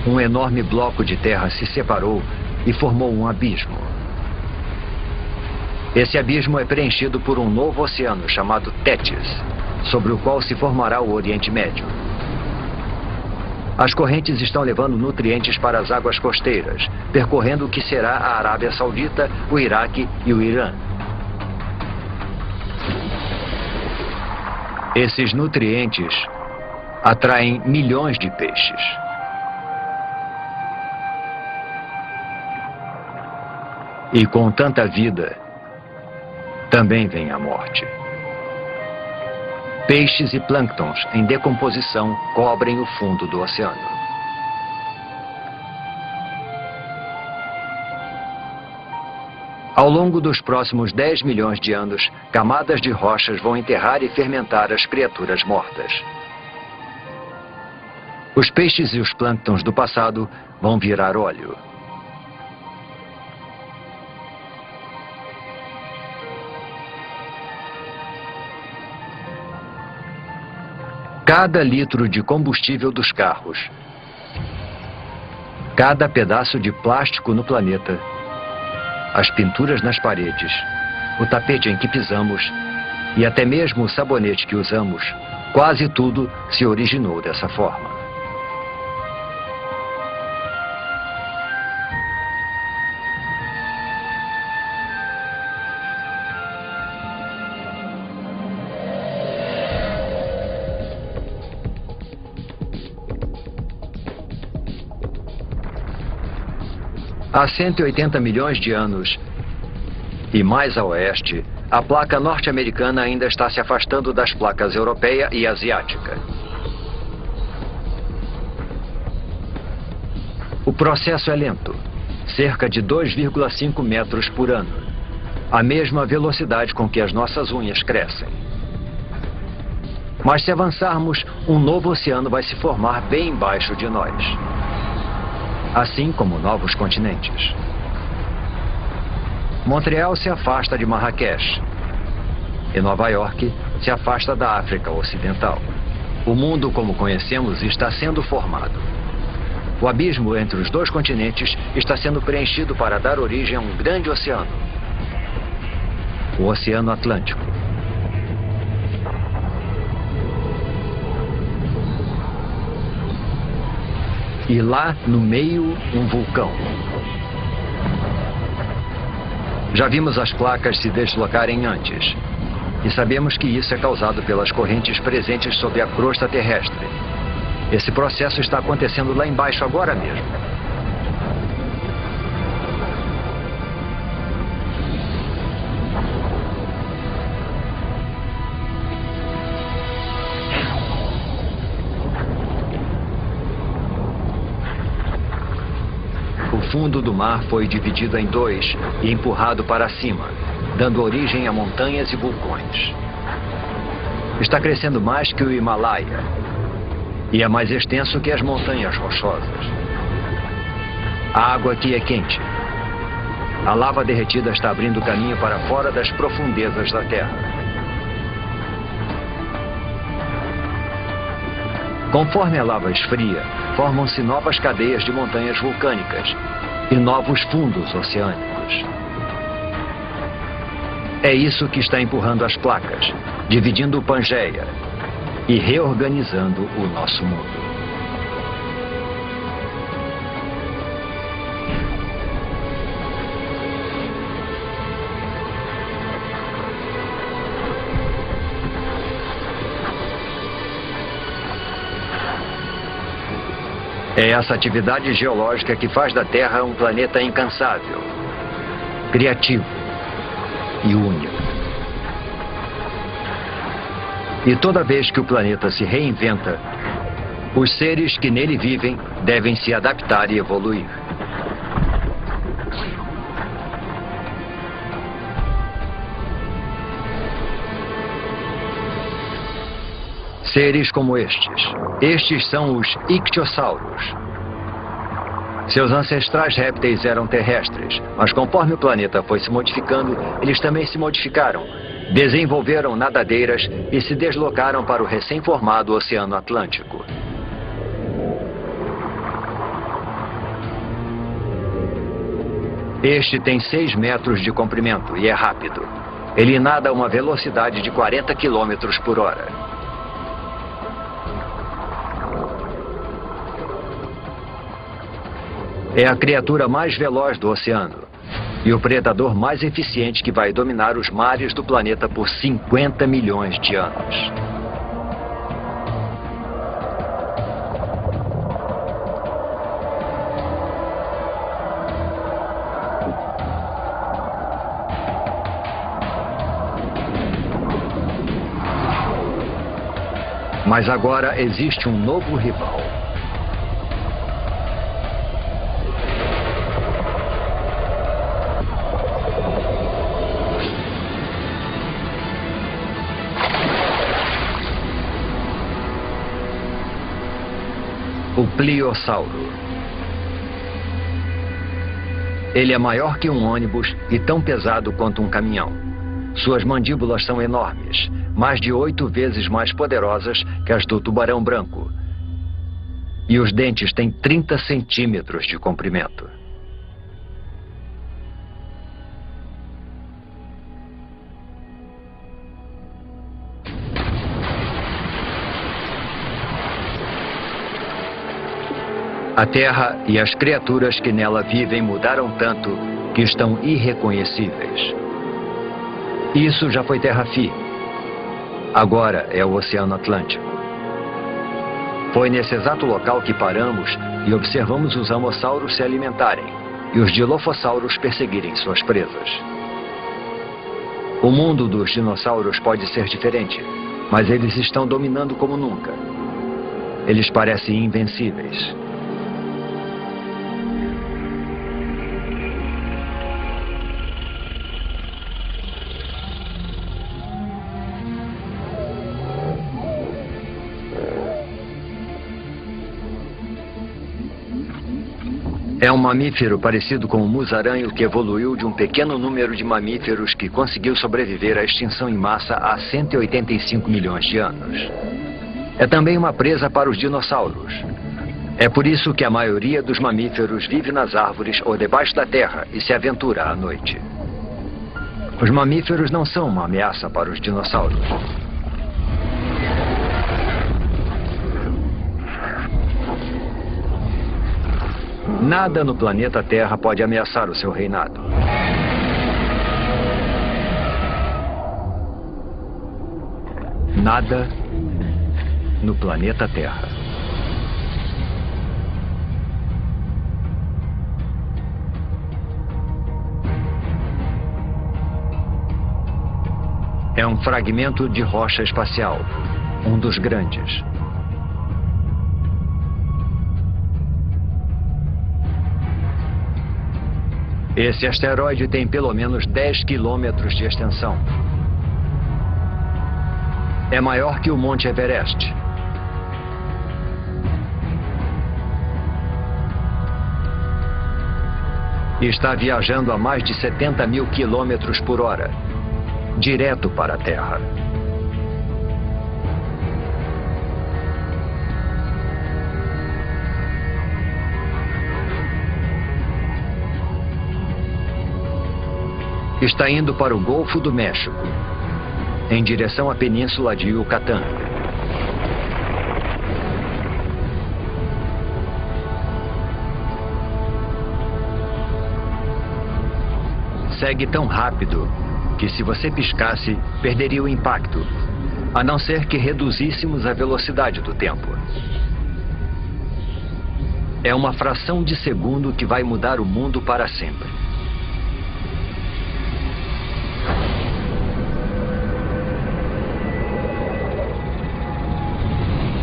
um enorme bloco de terra se separou e formou um abismo. Esse abismo é preenchido por um novo oceano chamado Tétis, sobre o qual se formará o Oriente Médio. As correntes estão levando nutrientes para as águas costeiras, percorrendo o que será a Arábia Saudita, o Iraque e o Irã. Esses nutrientes atraem milhões de peixes. E com tanta vida, também vem a morte. Peixes e plânctons em decomposição cobrem o fundo do oceano. Ao longo dos próximos 10 milhões de anos, camadas de rochas vão enterrar e fermentar as criaturas mortas. Os peixes e os plânctons do passado vão virar óleo. Cada litro de combustível dos carros, cada pedaço de plástico no planeta, as pinturas nas paredes, o tapete em que pisamos e até mesmo o sabonete que usamos, quase tudo se originou dessa forma. Há 180 milhões de anos, e mais a oeste, a placa norte-americana ainda está se afastando das placas europeia e asiática. O processo é lento, cerca de 2,5 metros por ano, a mesma velocidade com que as nossas unhas crescem. Mas se avançarmos, um novo oceano vai se formar bem embaixo de nós. Assim como novos continentes. Montreal se afasta de Marrakech e Nova York se afasta da África Ocidental. O mundo como conhecemos está sendo formado. O abismo entre os dois continentes está sendo preenchido para dar origem a um grande oceano, o Oceano Atlântico. E lá, no meio, um vulcão. Já vimos as placas se deslocarem antes. E sabemos que isso é causado pelas correntes presentes sob a crosta terrestre. Esse processo está acontecendo lá embaixo agora mesmo. O fundo do mar foi dividido em dois e empurrado para cima, dando origem a montanhas e vulcões. Está crescendo mais que o Himalaia e é mais extenso que as montanhas rochosas. A água aqui é quente. A lava derretida está abrindo caminho para fora das profundezas da Terra. Conforme a lava esfria, formam-se novas cadeias de montanhas vulcânicas e novos fundos oceânicos. É isso que está empurrando as placas, dividindo o Pangeia e reorganizando o nosso mundo. É essa atividade geológica que faz da Terra um planeta incansável, criativo e único. E toda vez que o planeta se reinventa, os seres que nele vivem devem se adaptar e evoluir. Seres como estes. Estes são os ictiossauros. Seus ancestrais répteis eram terrestres, mas conforme o planeta foi se modificando, eles também se modificaram, desenvolveram nadadeiras e se deslocaram para o recém-formado Oceano Atlântico. Este tem 6 metros de comprimento e é rápido. Ele nada a uma velocidade de 40 quilômetros por hora. É a criatura mais veloz do oceano e o predador mais eficiente que vai dominar os mares do planeta por 50 milhões de anos. Mas agora existe um novo rival. O Pliossauro. Ele é maior que um ônibus e tão pesado quanto um caminhão. Suas mandíbulas são enormes, mais de 8 vezes mais poderosas que as do tubarão branco. E os dentes têm 30 centímetros de comprimento. A Terra e as criaturas que nela vivem mudaram tanto que estão irreconhecíveis. Isso já foi terra firme. Agora é o Oceano Atlântico. Foi nesse exato local que paramos e observamos os amossauros se alimentarem e os dilofossauros perseguirem suas presas. O mundo dos dinossauros pode ser diferente, mas eles estão dominando como nunca. Eles parecem invencíveis. É um mamífero parecido com o musaranho que evoluiu de um pequeno número de mamíferos que conseguiu sobreviver à extinção em massa há 185 milhões de anos. É também uma presa para os dinossauros. É por isso que a maioria dos mamíferos vive nas árvores ou debaixo da terra e se aventura à noite. Os mamíferos não são uma ameaça para os dinossauros. Nada no planeta Terra pode ameaçar o seu reinado. Nada no planeta Terra. É um fragmento de rocha espacial, um dos grandes. Esse asteroide tem pelo menos 10 quilômetros de extensão. É maior que o Monte Everest. E está viajando a mais de 70 mil quilômetros por hora, direto para a Terra. Está indo para o Golfo do México, em direção à Península de Yucatán. Segue tão rápido que, se você piscasse, perderia o impacto, a não ser que reduzíssemos a velocidade do tempo. É uma fração de segundo que vai mudar o mundo para sempre.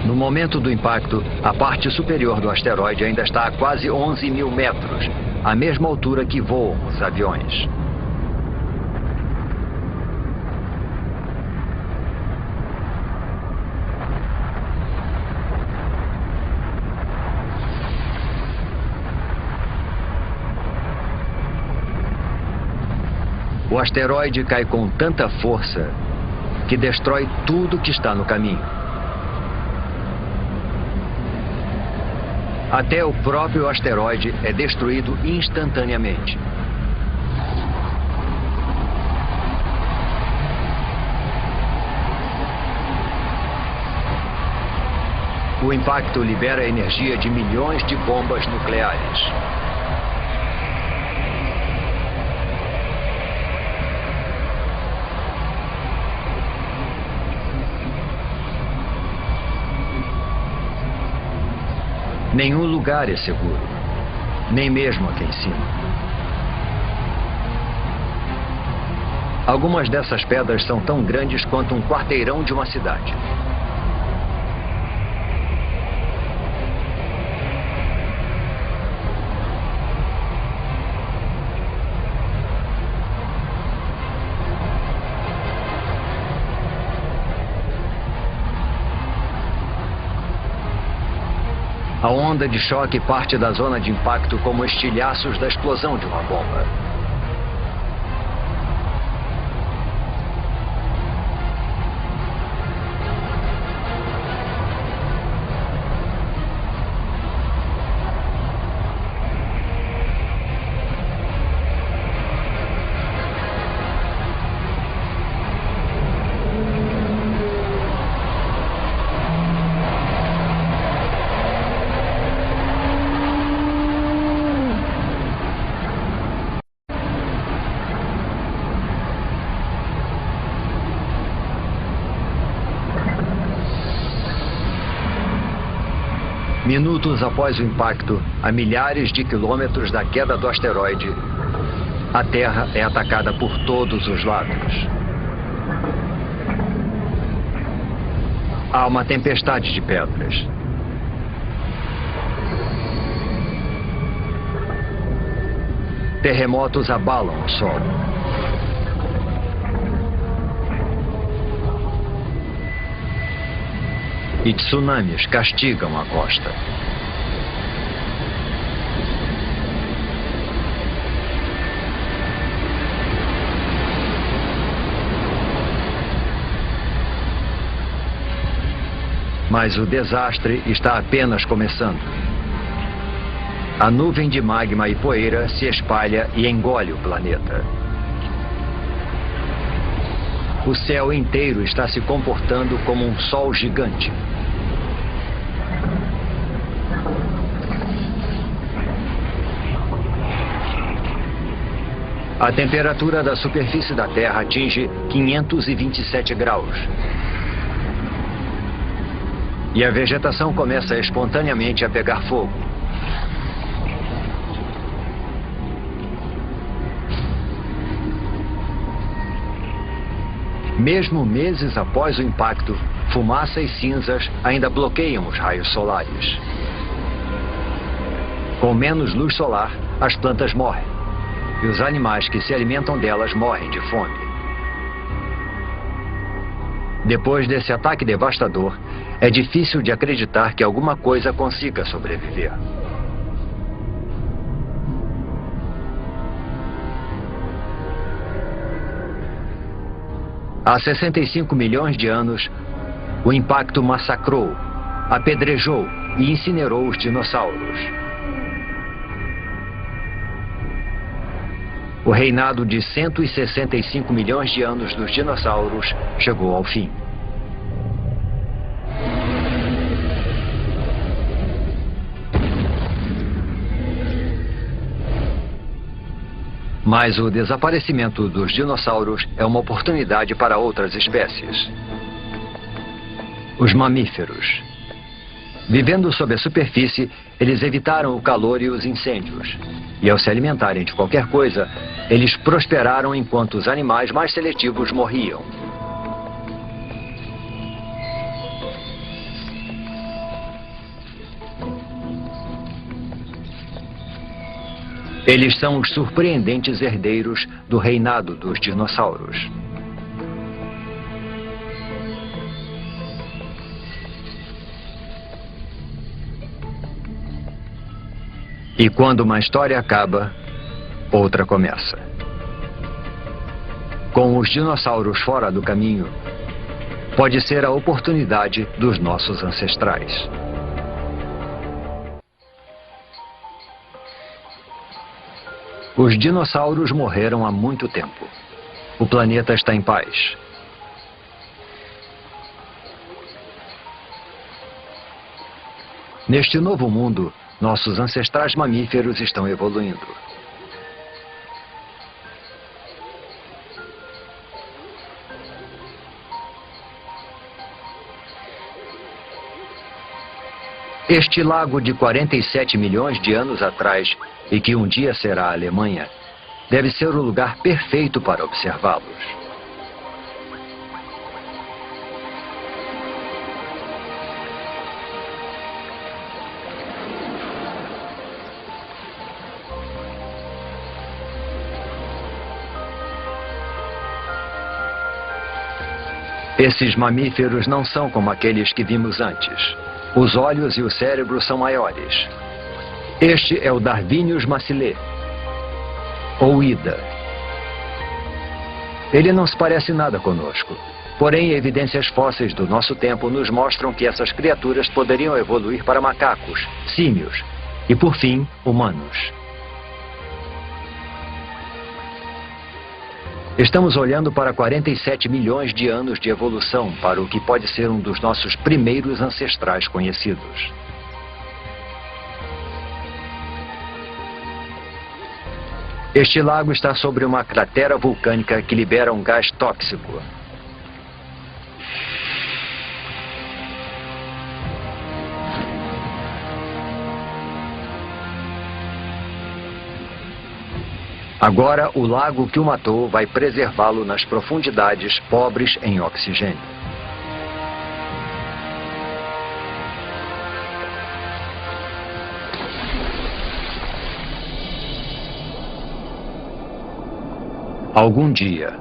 No momento do impacto, a parte superior do asteroide ainda está a quase 11 mil metros, a mesma altura que voam os aviões. O asteroide cai com tanta força que destrói tudo que está no caminho. Até o próprio asteroide é destruído instantaneamente. O impacto libera a energia de milhões de bombas nucleares. Nenhum lugar é seguro, nem mesmo aqui em cima. Algumas dessas pedras são tão grandes quanto um quarteirão de uma cidade. A onda de choque parte da zona de impacto como estilhaços da explosão de uma bomba. Minutos após o impacto, a milhares de quilômetros da queda do asteroide, a Terra é atacada por todos os lados. Há uma tempestade de pedras. Terremotos abalam o solo. E tsunamis castigam a costa. Mas o desastre está apenas começando. A nuvem de magma e poeira se espalha e engole o planeta. O céu inteiro está se comportando como um sol gigante. A temperatura da superfície da Terra atinge 527 graus. E a vegetação começa espontaneamente a pegar fogo. Mesmo meses após o impacto, fumaça e cinzas ainda bloqueiam os raios solares. Com menos luz solar, as plantas morrem. E os animais que se alimentam delas morrem de fome. Depois desse ataque devastador, é difícil de acreditar que alguma coisa consiga sobreviver. Há 65 milhões de anos, o impacto massacrou, apedrejou e incinerou os dinossauros. O reinado de 165 milhões de anos dos dinossauros chegou ao fim. Mas o desaparecimento dos dinossauros é uma oportunidade para outras espécies. Os mamíferos. Vivendo sob a superfície, eles evitaram o calor e os incêndios. E ao se alimentarem de qualquer coisa, eles prosperaram enquanto os animais mais seletivos morriam. Eles são os surpreendentes herdeiros do reinado dos dinossauros. E quando uma história acaba, outra começa. Com os dinossauros fora do caminho, pode ser a oportunidade dos nossos ancestrais. Os dinossauros morreram há muito tempo. O planeta está em paz. Neste novo mundo, nossos ancestrais mamíferos estão evoluindo. Este lago de 47 milhões de anos atrás, e que um dia será a Alemanha, deve ser o lugar perfeito para observá-los. Esses mamíferos não são como aqueles que vimos antes. Os olhos e o cérebro são maiores. Este é o Darwinius massilae, ou Ida. Ele não se parece nada conosco. Porém, evidências fósseis do nosso tempo nos mostram que essas criaturas poderiam evoluir para macacos, símios e, por fim, humanos. Estamos olhando para 47 milhões de anos de evolução para o que pode ser um dos nossos primeiros ancestrais conhecidos. Este lago está sobre uma cratera vulcânica que libera um gás tóxico. Agora, o lago que o matou vai preservá-lo nas profundidades pobres em oxigênio. Algum dia,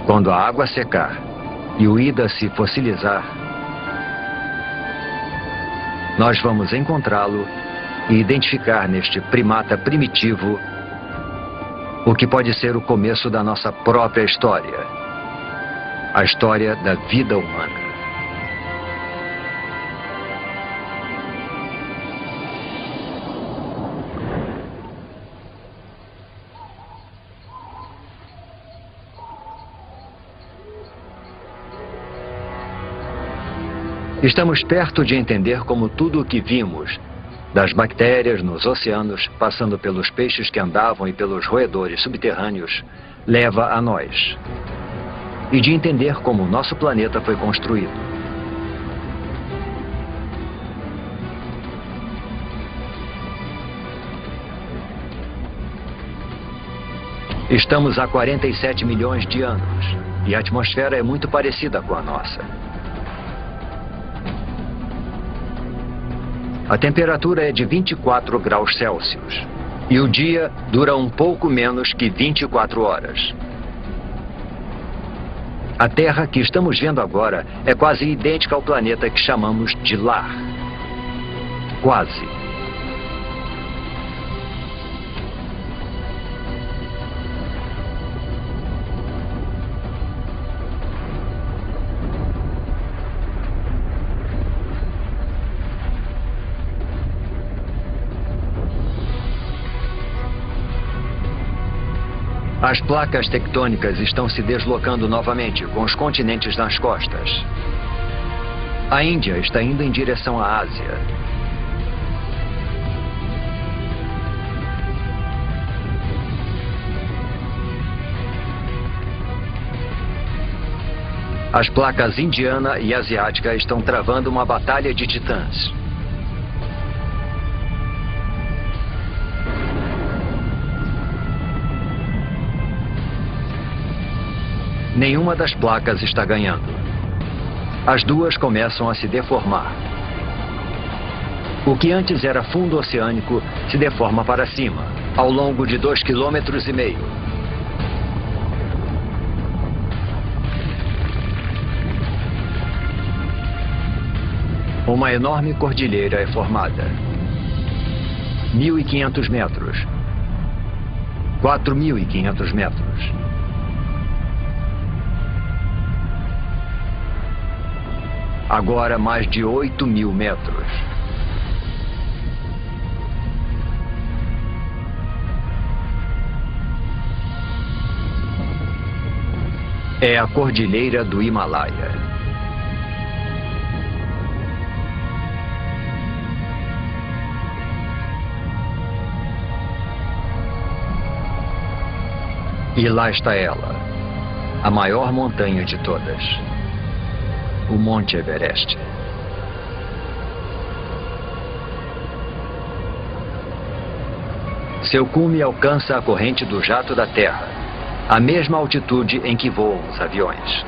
quando a água secar e o Ida se fossilizar, nós vamos encontrá-lo e identificar neste primata primitivo o que pode ser o começo da nossa própria história. A história da vida humana. Estamos perto de entender como tudo o que vimos, das bactérias nos oceanos, passando pelos peixes que andavam e pelos roedores subterrâneos, leva a nós. E de entender como o nosso planeta foi construído. Estamos há 47 milhões de anos, e a atmosfera é muito parecida com a nossa. A temperatura é de 24 graus Celsius. E o dia dura um pouco menos que 24 horas. A Terra que estamos vendo agora é quase idêntica ao planeta que chamamos de lar. Quase. As placas tectônicas estão se deslocando novamente, com os continentes nas costas. A Índia está indo em direção à Ásia. As placas indiana e asiática estão travando uma batalha de titãs. Nenhuma das placas está ganhando. As duas começam a se deformar. O que antes era fundo oceânico se deforma para cima, ao longo de 2,5 km. Uma enorme cordilheira é formada. 1.500 metros. 4.500 metros. Agora mais de 8.000 metros. É a Cordilheira do Himalaia. E lá está ela, a maior montanha de todas, o Monte Everest. Seu cume alcança a corrente do jato da Terra, a mesma altitude em que voam os aviões.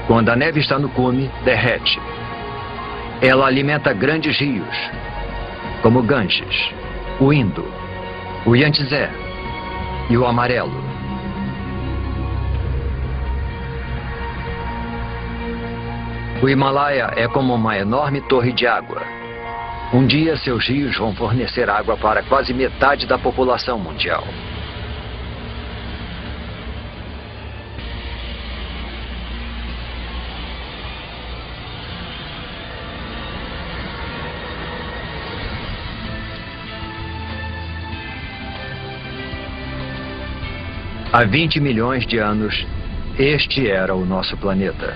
Quando a neve está no cume, derrete. Ela alimenta grandes rios, como o Ganges, o Indo, o Yangtze e o Amarelo. O Himalaia é como uma enorme torre de água. Um dia, seus rios vão fornecer água para quase metade da população mundial. Há 20 milhões de anos, este era o nosso planeta.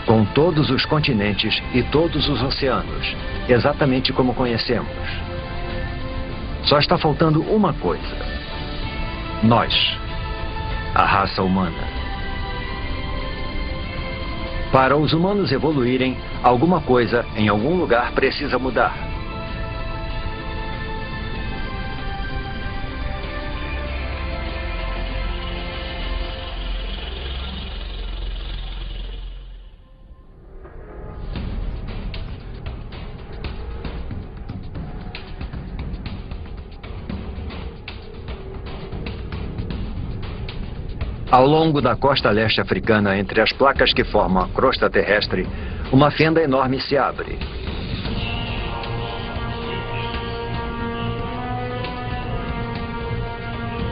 Com todos os continentes e todos os oceanos, exatamente como conhecemos. Só está faltando uma coisa. Nós, a raça humana. Para os humanos evoluírem, alguma coisa em algum lugar precisa mudar. Ao longo da costa leste africana, entre as placas que formam a crosta terrestre, uma fenda enorme se abre.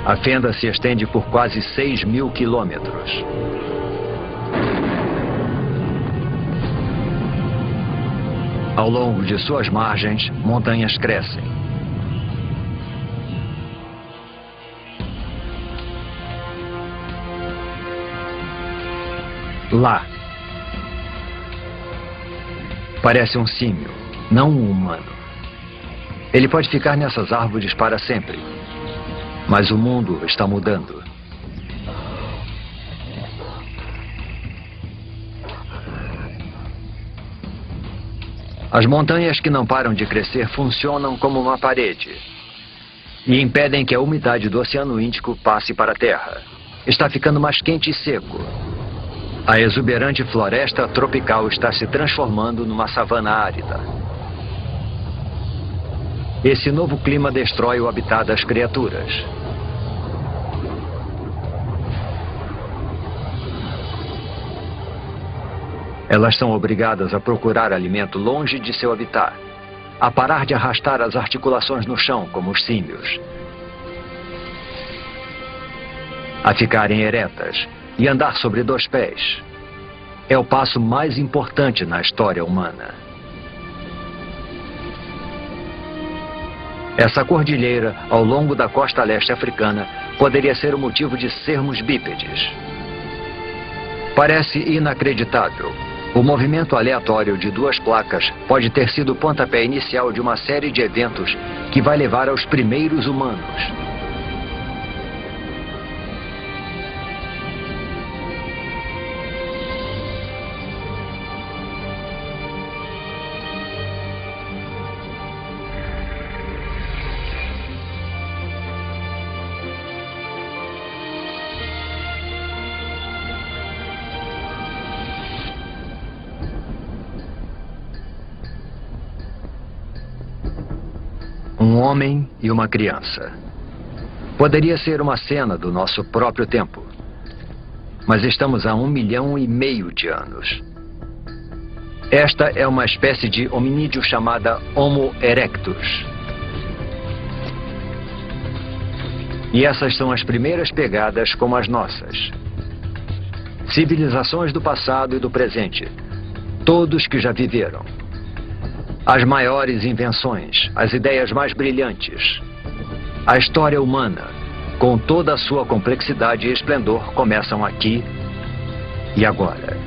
A fenda se estende por quase 6.000 quilômetros. Ao longo de suas margens, montanhas crescem. Lá. Parece um símio, não um humano. Ele pode ficar nessas árvores para sempre. Mas o mundo está mudando. As montanhas que não param de crescer funcionam como uma parede e impedem que a umidade do Oceano Índico passe para a Terra. Está ficando mais quente e seco. A exuberante floresta tropical está se transformando numa savana árida. Esse novo clima destrói o habitat das criaturas. Elas são obrigadas a procurar alimento longe de seu habitat, a parar de arrastar as articulações no chão, como os símios, a ficarem eretas e andar sobre 2 pés. É o passo mais importante na história humana. Essa cordilheira, ao longo da costa leste africana, poderia ser o motivo de sermos bípedes. Parece inacreditável. O movimento aleatório de 2 placas pode ter sido o pontapé inicial de uma série de eventos que vai levar aos primeiros humanos. Um homem e uma criança. Poderia ser uma cena do nosso próprio tempo. Mas estamos há 1,5 milhão de anos. Esta é uma espécie de hominídeo chamada Homo erectus. E essas são as primeiras pegadas como as nossas. Civilizações do passado e do presente. Todos que já viveram. As maiores invenções, as ideias mais brilhantes. A história humana, com toda a sua complexidade e esplendor, começam aqui e agora.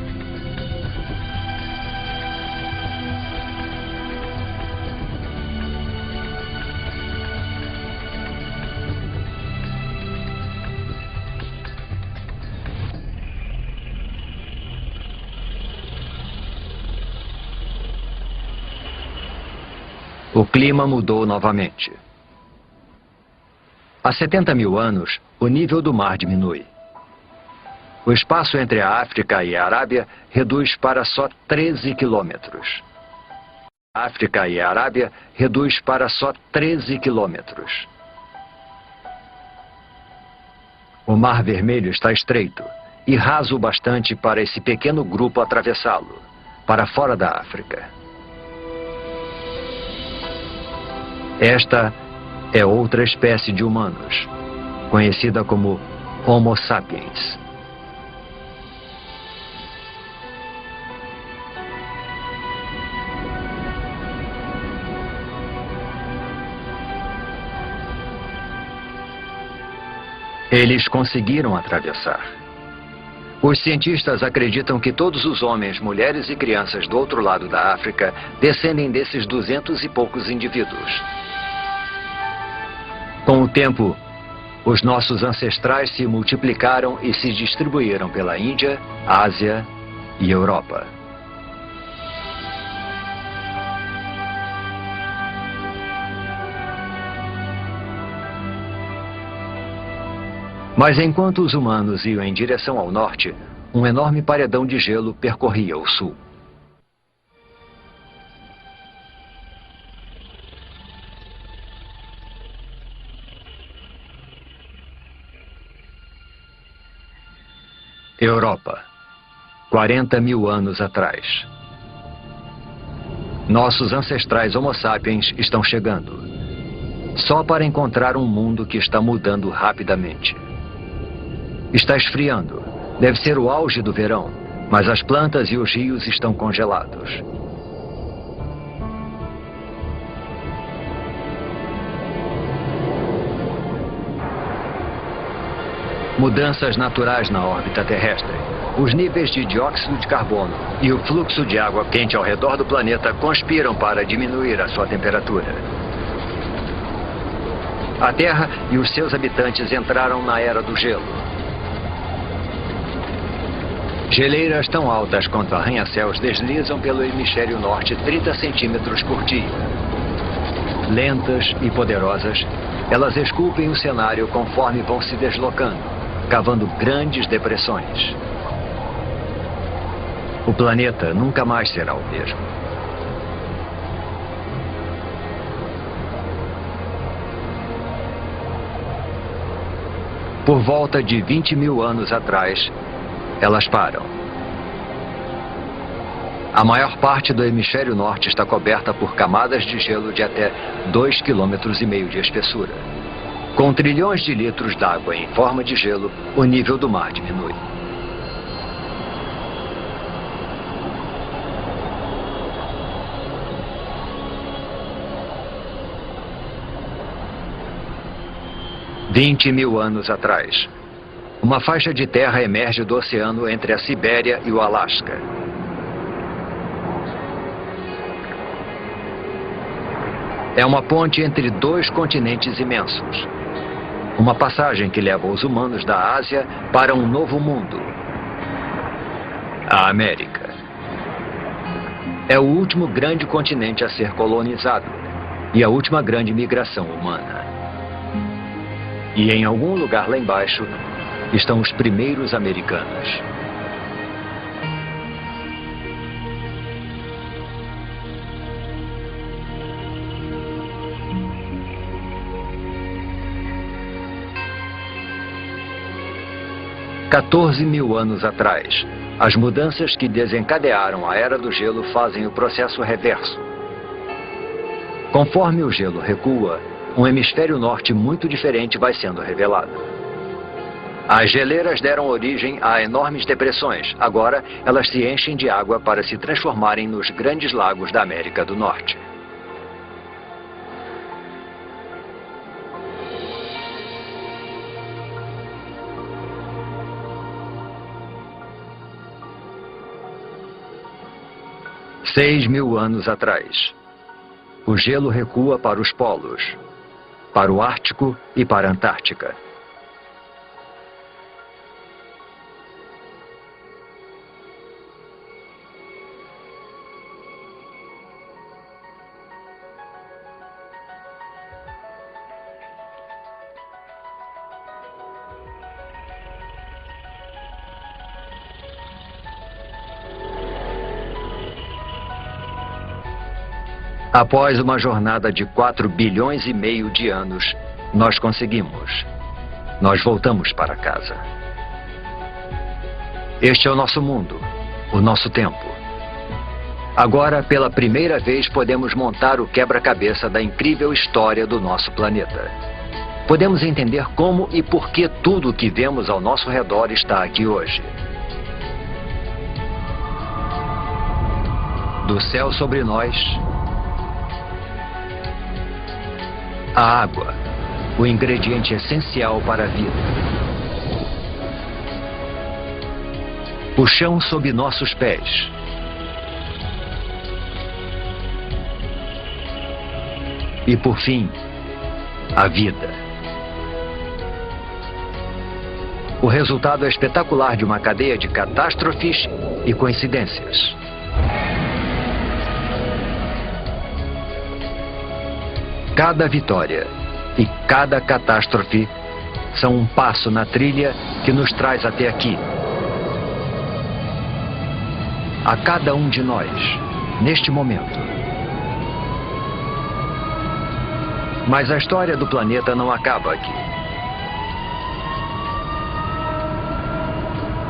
O clima mudou novamente. Há 70 mil anos, o nível do mar diminui. O espaço entre a África e a Arábia reduz para só 13 quilômetros. A África e a Arábia reduz para só 13 quilômetros. O Mar Vermelho está estreito e raso o bastante para esse pequeno grupo atravessá-lo, para fora da África. Esta é outra espécie de humanos, conhecida como Homo sapiens. Eles conseguiram atravessar. Os cientistas acreditam que todos os homens, mulheres e crianças do outro lado da África descendem desses 200 e poucos indivíduos. Com o tempo, os nossos ancestrais se multiplicaram e se distribuíram pela Índia, Ásia e Europa. Mas enquanto os humanos iam em direção ao norte, um enorme paredão de gelo percorria o sul. Europa, 40 mil anos atrás. Nossos ancestrais Homo sapiens estão chegando, só para encontrar um mundo que está mudando rapidamente. Está esfriando, deve ser o auge do verão, mas as plantas e os rios estão congelados. Mudanças naturais na órbita terrestre. Os níveis de dióxido de carbono e o fluxo de água quente ao redor do planeta conspiram para diminuir a sua temperatura. A Terra e os seus habitantes entraram na era do gelo. Geleiras tão altas quanto arranha-céus deslizam pelo hemisfério norte 30 centímetros por dia. Lentas e poderosas, elas esculpem o cenário conforme vão se deslocando, cavando grandes depressões. O planeta nunca mais será o mesmo. Por volta de 20 mil anos atrás, elas param. A maior parte do hemisfério norte está coberta por camadas de gelo de até 2,5 km de espessura. Com trilhões de litros d'água em forma de gelo, o nível do mar diminui. "20 mil anos atrás, uma faixa de terra emerge do oceano entre a Sibéria e o Alasca. É uma ponte entre dois continentes imensos. Uma passagem que leva os humanos da Ásia para um novo mundo. A América. É o último grande continente a ser colonizado e a última grande migração humana. E em algum lugar lá embaixo estão os primeiros americanos. "14 mil anos atrás, as mudanças que desencadearam a Era do Gelo fazem o processo reverso. Conforme o gelo recua, um hemisfério norte muito diferente vai sendo revelado. As geleiras deram origem a enormes depressões. Agora, elas se enchem de água para se transformarem nos grandes lagos da América do Norte. Seis 1000 anos atrás, o gelo recua para os polos, para o Ártico e para a Antártica. Após uma jornada de 4,5 bilhões de anos, nós conseguimos. Nós voltamos para casa. Este é o nosso mundo, o nosso tempo. Agora, pela primeira vez, podemos montar o quebra-cabeça da incrível história do nosso planeta. Podemos entender como e por que tudo o que vemos ao nosso redor está aqui hoje. Do céu sobre nós, a água, o ingrediente essencial para a vida. O chão sob nossos pés. E por fim, a vida. O resultado é espetacular de uma cadeia de catástrofes e coincidências. Cada vitória e cada catástrofe são um passo na trilha que nos traz até aqui. A cada um de nós, neste momento. Mas a história do planeta não acaba aqui.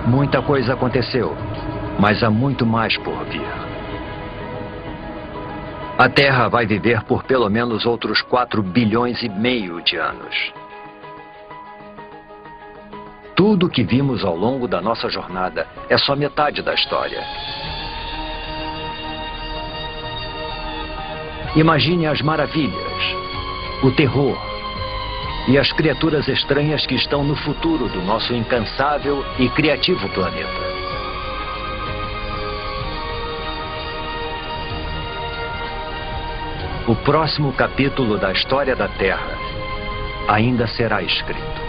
Muita coisa aconteceu, mas há muito mais por vir. A Terra vai viver por pelo menos outros 4,5 bilhões de anos. Tudo que vimos ao longo da nossa jornada é só metade da história. Imagine as maravilhas, o terror e as criaturas estranhas que estão no futuro do nosso incansável e criativo planeta. O próximo capítulo da história da Terra ainda será escrito.